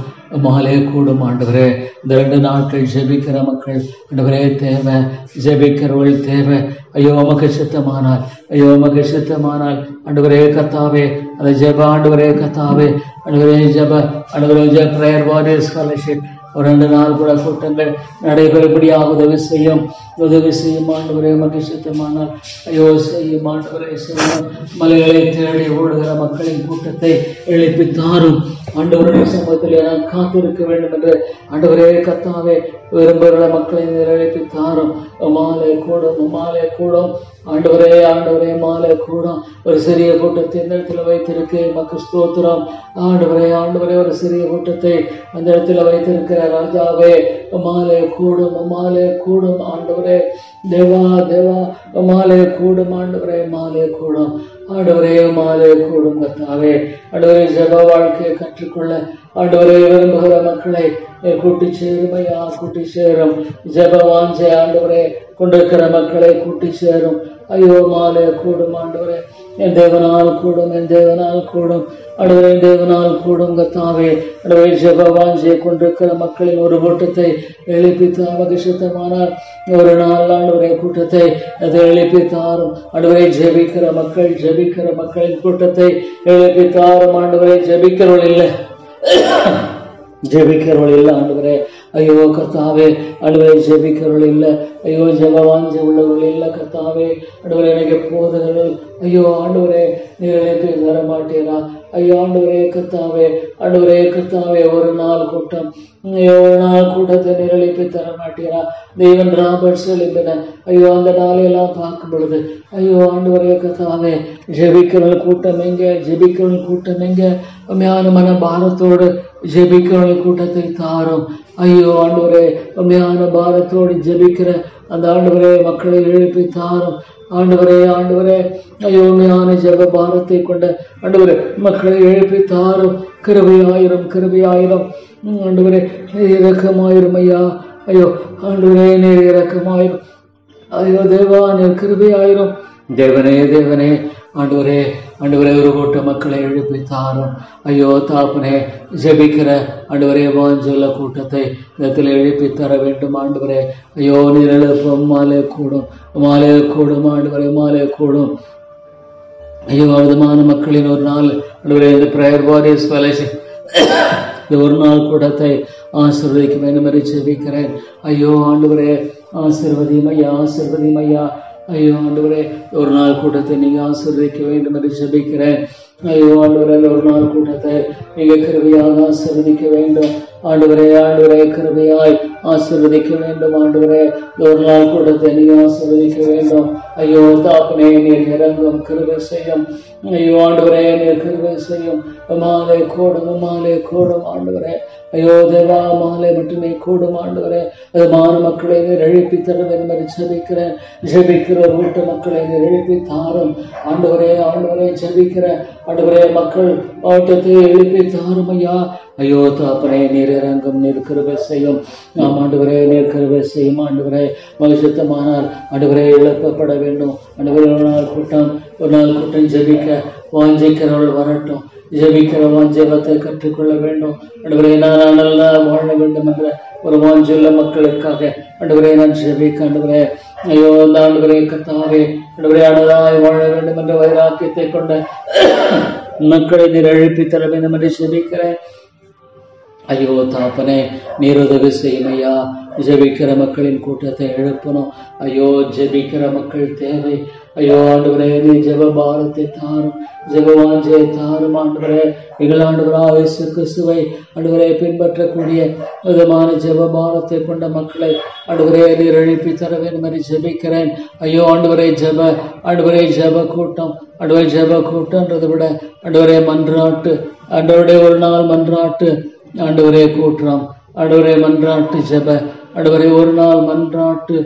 மாலை கூடும் ஆண்டவரே. இந்த 2 நாட்கள் ஜெபிக்கிற மக்கள் ஆண்டவரே தேவை, ஜெபிக்கிறவர்கள் தேவை. ஐயோ உமக்கு சித்தமானால், ஐயோ உமக்கு சித்தமானால் ஆண்டவரே கத்தாவே அந்த ஜெப ஆண்டவரே கத்தாவே ஆண்டவரே ஜெப ஆண்டவரே ஜெப பிரேயர் வாரியர்ஸ் ஃபெலோஷிப் ஒரு 2 நாள் கூட கூட்டங்கள் நடைபெறும்படியாக உதவி செய்யும், உதவி செய்யும் ஆண்டவரே உமக்கு சித்தமானால். ஐயோ செய்யும் ஆண்டவரே செய்யும். மலைகளை தேடி ஓடுகிற மக்களின் கூட்டத்தை எழுப்பி தாரும் ஆண்டவருடைய சமூகத்தில் நான் காத்திருக்க வேண்டும் என்று ஆண்டவரே கத்தாவே விரும்புகிற மக்களை எழுப்பி தாரும். மாலை கூடும், மாலை கூடும் ஆண்டவரே, ஆண்டவரே மாலை கூடும். ஒரு சிறிய கூட்டத்தை இந்த இடத்துல வைத்திருக்கு மக்கு ஸ்தோத்திரம் ஆண்டவரே. ஆண்டவரே ஒரு சிறிய கூட்டத்தை அந்த இடத்துல வைத்திருக்கிற ராஜாவே மாலை கூடும், மாலை கூடும் ஆண்டவரே. தேவா தேவா மாலை கூடும் ஆண்டவரே, மாலை கூடும் ஆண்டவரே, மாலை கூடும் கத்தாவே. ஆண்டவரே ஜெப வாழ்க்கையை கற்றுக்கொள்ள ஆண்டவரே விரும்புகிற மக்களை கூட்டி சேரும் ஐயா, கூட்டி சேரும். ஜெப வாஞ்சை ஆண்டவரே கொண்டிருக்கிற மக்களை கூட்டி சேரும். ஐயோ மாலை கூடும் ஆண்டவரே, என் தேவனால் கூடும், என் தேவனால் கூடும் ஆண்டவரே, என் தேவனால் கூடும் கத்தாவே. ஆண்டவரே ஜெப வாஞ்சையை கொண்டிருக்கிற மக்களின் ஒரு கூட்டத்தை எழுப்பித்து நமக்கு சுத்தமானால் ஒரு நாள் ஆண்டவரே கூட்டத்தை அதை எழுப்பி தாரும் ஆண்டவரே. ஜெபிக்கிற மக்கள், ஜெபிக்கிற மக்களின் கூட்டத்தை எழுப்பி தாரும் ஆண்டவரே. ஜெபிக்கிறவள் இல்லை, ஜெபிக்கிறவள் இல்லை ஆண்டவரே. ஐயோ கர்த்தாவே ஆண்டவரே ஜெபிக்கிறவர்கள் இல்லை, ஐயோ ஜெப வாஞ்சி உள்ளவர்கள் இல்லை கர்த்தாவே. ஆண்டவரே எனக்கு போதகர்கள் ஐயோ ஆண்டவரே நீர் எனக்கு தர மாட்டீரா ஐயோ ஆண்டவரே கர்த்தாவே. ஆண்டவரே கர்த்தாவே ஒரு நாள் கூட்டம் ஒரு நாள் கூட்டத்தை நிரழிப்பி தர மாட்டீரா. தேவன் ராபர்ட்ஸ் எழுப்பின ஐயோ அந்த நாளையெல்லாம் பார்க்கும் பொழுது ஐயோ ஆண்டவரே கர்த்தாவே ஜெபிக்கிறவர்கள் கூட்டம் எங்க, ஜெபிக்கிறவர்கள் கூட்டம் எங்க, உண்மையான மன பாரத்தோடு ஜெபிக்கிறவர்கள் கூட்டத்தை தாரும் ஐயோ ஆண்டவரே. உண்மையான பாரத்தோடு ஜெபிக்கிற அந்த ஆண்டவரே மக்களை எழுப்பி தாரும் ஆண்டவரே. ஆண்டவரே ஐயோ உண்மையான ஜெப பாரத்தை கொண்ட ஆண்டவரே மக்களை எழுப்பி தாரும். கிருபையாயிரம் கிருபையாயிரம் ஆண்டவரே இரக்கமாயிரும் ஐயா. ஐயோ ஆண்டவரே நீர் இரக்கமாயிரும் ஐயோ தேவா நீர் கிருபையாயிரும். தேவனே தேவனே ஆண்டவரே ஆண்டவரே ஒரு கூட்ட மக்களை எழுப்பி தாரும் ஐயோ தாப்பனே. ஜெபிக்கிற ஆண்டவரே வாஞ்சுள்ள கூட்டத்தை இடத்தில் எழுப்பி தர வேண்டும் ஆண்டவரே. ஐயோ நீர் எழுப்பும் மாலே கூடும், மாலே கூடும் ஆண்டவரே, மாலே கூடும் ஐயோ. விதமான மக்களின் ஒரு நாள் ஆண்டவரே இந்த பிரேயர் வாரியர்ஸ் ஃபெலோஷிப் இந்த ஒரு நாள் கூட்டத்தை ஆசீர்வதிக்க வேண்டும் என்று ஜெபிக்கிறேன் ஐயோ ஆண்டவரே. ஆசீர்வதியும் ஐயா, ஆசீர்வதியும் ஐயா. ஐயோ ஆண்டவரே ஒரு நாள் கூட்டத்தை நீங்க ஆசீர்வதிக்க வேண்டும் என்று ஜெபிக்கிறேன் ஐயோ ஆண்டவரே. ஒரு நாள் கூட்டத்தை நீங்க கிருபையாக ஆசீர்வதிக்க வேண்டும் ஆண்டவரே. ஆண்டவரே கிருபையாய் ஆசீர்வதிக்க வேண்டும் ஆண்டவரே. ஒரு நாள் கூட்டத்தை நீங்க ஆசீர்வதிக்க வேண்டும் ஐயோ தாப்பனே. நீர் இறங்கும், கிருபை செய்யும் ஐயோ ஆண்டவரே, நீர் கிருபை செய்யும். மாலை கூடும், மாலை கூடும் ஆண்டவரே. ஐயோ தேவா மாலை மட்டுமே கூடும் ஆண்டவரே. அது மான மக்களை நீர் எழுப்பி தரும் என்பதை ஜெபிக்கிறேன். ஜெபிக்கிற வீட்டு மக்களை நீர் எழுப்பி தாரும் ஆண்டவரே. ஆண்டவரே ஜெபிக்கிற ஆண்டவரே மக்கள் ஓட்டத்தை எழுப்பி தாரும் ஐயா. ஐயோ தாப்பனே நீர் இறங்கும், நீர் கிருபை செய்யும் நாம் ஆண்டவரே, நீர் கிருபை செய்யும் ஆண்டவரே. மகிழ்ச்சித்தமானால் ஆண்டவரே இழப்பப்பட வேண்டும் ஆண்டவரே. ஒரு நாள் கூட்டம் ஜெபிக்க வாஞ்சிக்கிறவர்கள் வரட்டும். ஜெபிக்கிற வாஞ்சபத்தை கற்றுக்கொள்ள வேண்டும் ஆண்டவரே. நான் நல்லா வாழ வேண்டும் என்ற ஒரு வாஞ்சுள்ள மக்களுக்காக ஆண்டவரே நான் ஜெபிக்க ஆண்டவரே. ஐயோ அந்த ஆண்டவரே கர்த்தாவே ஆண்டவரே அழகாய் வாழ வேண்டும் என்ற வைராக்கியத்தை கொண்ட மக்களை நீர் எழுப்பி தர வேண்டும் என்று ஜெபிக்கிறேன் ஐயோ தாப்பனே. நீர் உதவி செய்யும் ஐயா. ஜெபிக்கிற மக்களின் கூட்டத்தை எழுப்பணும் ஐயோ. ஜெபிக்கிற மக்கள் தேவை ஐயோ ஆண்டவரே. நீ ஜெப பாரத்தை தாரும், ஜெப வாஞ்சையை தாரும் ஆண்டவரே. எங்கள் ஆண்டவராகிய இயேசு கிறிஸ்துவை ஆண்டவரே பின்பற்றக்கூடிய விதமான ஜெப பாரத்தை கொண்ட மக்களை ஆண்டவரே நீர் எழுப்பி தர வேண்டும் என்று ஜெபிக்கிறேன் ஐயோ ஆண்டவரே. ஆண்டவரே ஜெப கூட்டம் ஆண்டவரே, ஜெப கூட்டம்ன்றதை விட ஆண்டவரே மன்றாட்டு ஆண்டவருடைய ஒரு நாள் மன்றாட்டு ஆண்டவரே கூட்டுறோம் ஆண்டவரே. மன்றாட்டு ஜெப ஆண்டவரே, ஒரு நாள் மன்றாட்டு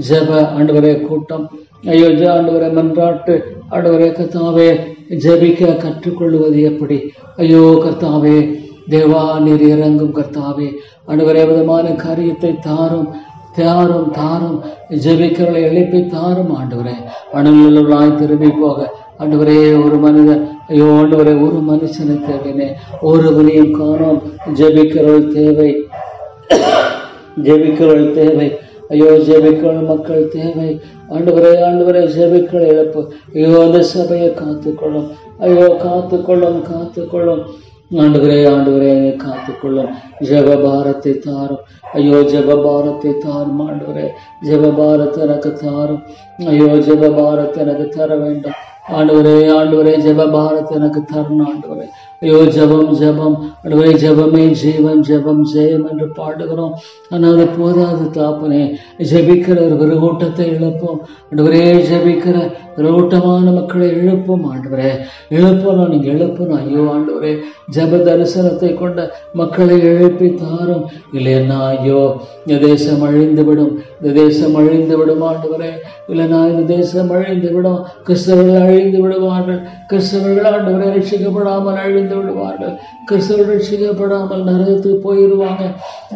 ஜெப ஆண்டவரே கூட்டம் ஐயோ. ஆண்டவரே மன்றாட்டு ஆண்டவரே கர்த்தாவே ஜெபிக்க கற்றுக்கொள்வது எப்படி ஐயோ கர்த்தாவே. தேவா நீர் இறங்கும் கர்த்தாவே ஆண்டவரே. விதமான காரியத்தை தாரும் தாரும் தாரும். ஜெபிக்கிறவர்களை எழுப்பி தாரும் ஆண்டவரே. அணுகுள்ளாய் திரும்பி போக ஆண்டவரே ஒரு மனிதன் ஐயோ ஆண்டவரே ஒரு மனுஷனை தேவைனே, ஒருவனையும் காணோம். ஜெபிக்கிறவள் தேவை, ஜெபிக்கிறவள் தேவை ஐயோ. ஜெபிக்கிறவள் மக்கள் தேவை ஆண்டவரே. ஆண்டவரே ஜெபிக்கிற இழப்பு ஐயோ அந்த சபையை காத்துக்கொள்ளும் ஐயோ, காத்துக்கொள்ளும் காத்துக்கொள்ளும் ஆண்டவரே. ஆண்டவரே காத்துக்கொள்ளும். ஜெப பாரத்தை தாரும் ஐயோ, ஜெப பாரத்தை தாரும் ஆண்டவரே. ஜெப பாரத்தை எனக்கு தாரும் ஐயோ. ஜெப பாரத்தை எனக்கு தர வேண்டும் ஆண்டவரே. ஆண்டவரே ஜெப பாரத்தை எனக்கு தரணும் ஆண்டவரே. ஐயோ ஜெபம் ஜெபம் ஆண்டவரே. ஜெபமே ஜீவன், ஜெபம் ஜெயம் என்று பாடுகிறோம். ஆனால் அது போதாது தாப்பனே. ஜெபிக்கிற ஒரு கூட்டத்தை இழப்போம் ஆண்டவரே. ஜெபிக்கிற ஒரு கூட்டமான மக்களை இழப்போம் ஆண்டவரே. இழப்பணும், நீங்க இழப்பணும் ஐயோ ஆண்டவரே. ஜெப தரிசனத்தை கொண்ட மக்களை எழுப்பி தாரும். இல்லைன்னா ஐயோ இந்த தேசம் அழிந்து விடும், இந்த தேசம் அழிந்து விடும் ஆண்டவரே. இல்லைன்னா இந்த தேசம் அழிந்து விடும். கிறிஸ்தவர்கள் அழிந்து விடுவார்கள். கிறிஸ்தவர்கள் ஆண்டவரை ரட்சிக்கப்படாமல் அழிந்து விடுவார்கள். கிறிஸ்தவர்கள் ரட்சிக்கப்படாமல் நரகத்துக்கு போயிடுவாங்க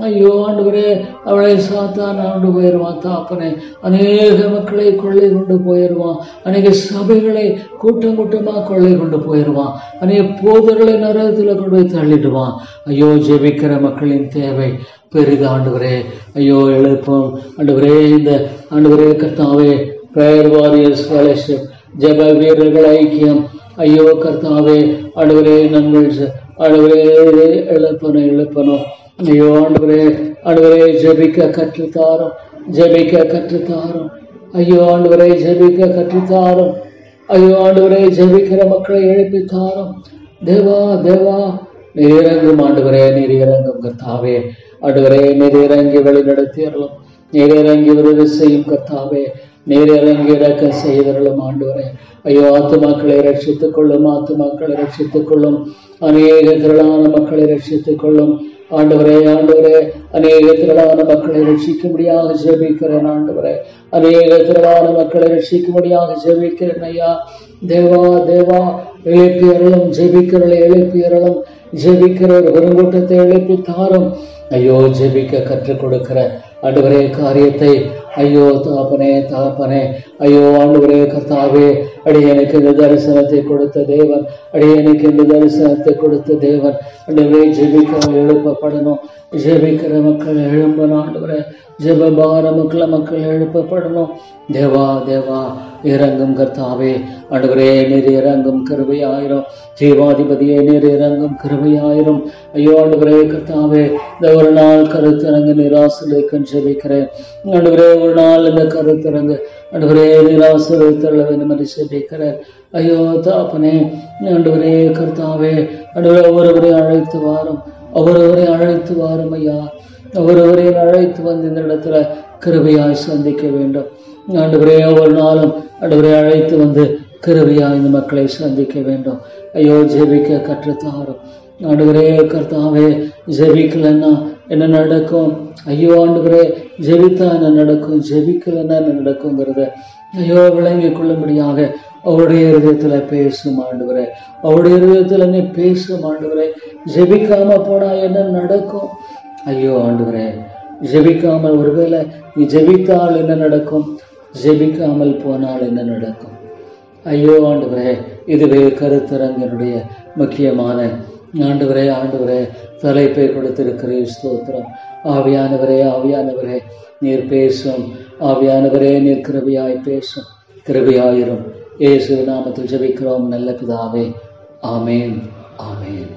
ஐயோ ஆண்டவரே. அவளை சாத்தான் ஆண்டு போயிடுவான் தாப்பனே. அநேக மக்களை கொள்ளை கொண்டு போயிடுவான். அநேக சபைகளை கூட்டம் கூட்டமாக கொள்ளை கொண்டு போயிடுவான். அநேக போதர்களை நரகத்தில் கொண்டு போய் தள்ளிடுவான் ஐயோ. ஜெபிக்கிற மக்களின் தேவை பெரிது ஆண்டவரே. ஐயோ எழுப்போம் ஆண்டவரே. இந்த ஆண்டவரே கர்த்தாவே பிரேயர் வாரியர்ஸ் ஃபெலோஷிப் ஜெப வீரர்கள் ஐக்கியம் ஐயோ கர்த்தாவே ஆண்டவரே. நாங்கள் ஆண்டவரே எழுப்பணும் எழுப்பணும் ஐயோ ஆண்டவரே. ஆண்டவரே ஜெபிக்க கற்றுத்தாரும், ஜெபிக்க கற்றுத்தாரும். ஐயோ ஆண்டவரே ஜெபிக்க கற்றுத்தாரும். ஐயோ ஆண்டவரே ஜெபிக்கிற மக்களை எழுப்பித்தாரும். தேவா தேவா நீர் இறங்கும் ஆண்டவரே, நீர் இறங்கும் கர்த்தாவே. ஆண்டவரே நீர் இறங்கி வழி நடத்தியறலும், நீர் இறங்கி உதவி செய்யும் கர்த்தாவே. நீர் இறங்கி இறக்க செய்தரலும் ஆண்டவரே. ஐயோ ஆத்துமாக்களை ரட்சித்துக் கொள்ளும், ஆத்துமாக்களை ரட்சித்துக் கொள்ளும். அநேக திரளான மக்களை ரட்சித்துக் கொள்ளும் ஆண்டவரே. ஆண்டவரே அநேக திரளான மக்களை ரட்சிக்கும்படியாக ஜெபிக்கிறேன் ஆண்டவரே. அநேக திரளான மக்களை ரட்சிக்கும்படியாக ஜெபிக்கிறேன் ஐயா. தேவா தேவா எழுப்பி அருளும், ஜெபிக்கிறவர்களை எழுப்பி அருளும், ஜெபிக்கிற ஒரு பெருங்கூட்டத்தை எழுப்பி தாரும். ஐயோ ஜெபிக்க கற்றுக் கொடுக்கிற ஆண்டவரே காரியத்தை, ஐயோ தாப்பனே தாப்பனே, ஐயோ ஆண்டவரே கர்த்தாவே, அடியனுக்கு இந்த தரிசனத்தை கொடுத்த தேவன், அடியனுக்கு இந்த தரிசனத்தை கொடுத்த தேவன். ஆண்டவரே ஜெபிக்க எழுப்பப்படணும், ஜெபிக்கிற மக்கள் எழும்பணும் ஆண்டவரே. ஜெபபார மக்கள் எழுப்பப்படணும். தேவா தேவா இறங்கும் கர்த்தாவே. ஆண்டவரே நீர் இறங்கும் கிருபையாயிரும். ஜீவாதிபதியே நீர் இறங்கும் கிருபையாயிரும். ஐயோ ஆண்டவரே கர்த்தாவே, இந்த ஒரு நாள் கருத்தரங்கு நிராசரிக்கும் ஜெபிக்கிறேன் ஆண்டவரே. ஒரு நாள் இந்த கருத்தரங்கு ஆண்டவரே நிராசரித்தள்ள வேண்டும் என்று ஜெபிக்கிறேன். ஐயோ தாப்பனே ஆண்டவரே கர்த்தாவே, ஆண்டவரே ஒருவரை அழைத்து வாரும், ஒவ்வொருவரை அழைத்து வாரும் ஐயா. ஒவ்வொருவரை அழைத்து வந்து இந்த இடத்துல கிருபையாய் சந்திக்க வேண்டும் ஆண்டவரே. ஒவ்வொரு நாளும் ஆண்டவரை அழைத்து வந்து கிருபையாய் இந்த மக்களை சந்திக்க வேண்டும். ஐயோ ஜெபிக்க கற்றுத்தாரும் ஆண்டவரே கர்த்தாவே. ஜெபிக்கலன்னா என்ன நடக்கும்? ஐயோ ஆண்டவரே ஜெபித்தா என்ன நடக்கும், ஜெபிக்கலன்னா என்ன நடக்குங்கிறத ஐயோ விளங்கிக் கொள்ளும்படியாக அவருடைய இருதயத்துல பேசும் ஆண்டவரே. அவருடைய இருதயத்துல நீ பேசும் ஆண்டவரே. ஜெபிக்காம போனா என்ன நடக்கும்? ஐயோ ஆண்டவரே ஜெபிக்காமல், ஒருவேளை நீ ஜெபித்தால் என்ன நடக்கும், ஜெபிக்காமல் போனால் என்ன நடக்கும்? ஐயோ ஆண்டவரே, இதுவே கருத்தரங்கனுடைய முக்கியமான ஆண்டவரே ஆண்டவரே தலைப்பை கொடுத்திருக்கிறீர். ஸ்தோத்திரம். ஆவியானவரே ஆவியானவரே நீர் பேசும், ஆவியானவரே நீர் கிருபையாய் பேசும், கிருபையாயிரும். இயேசு நாமத்தில் ஜெபிக்கிறோம் நல்ல பிதாவே. ஆமேன் ஆமேன்.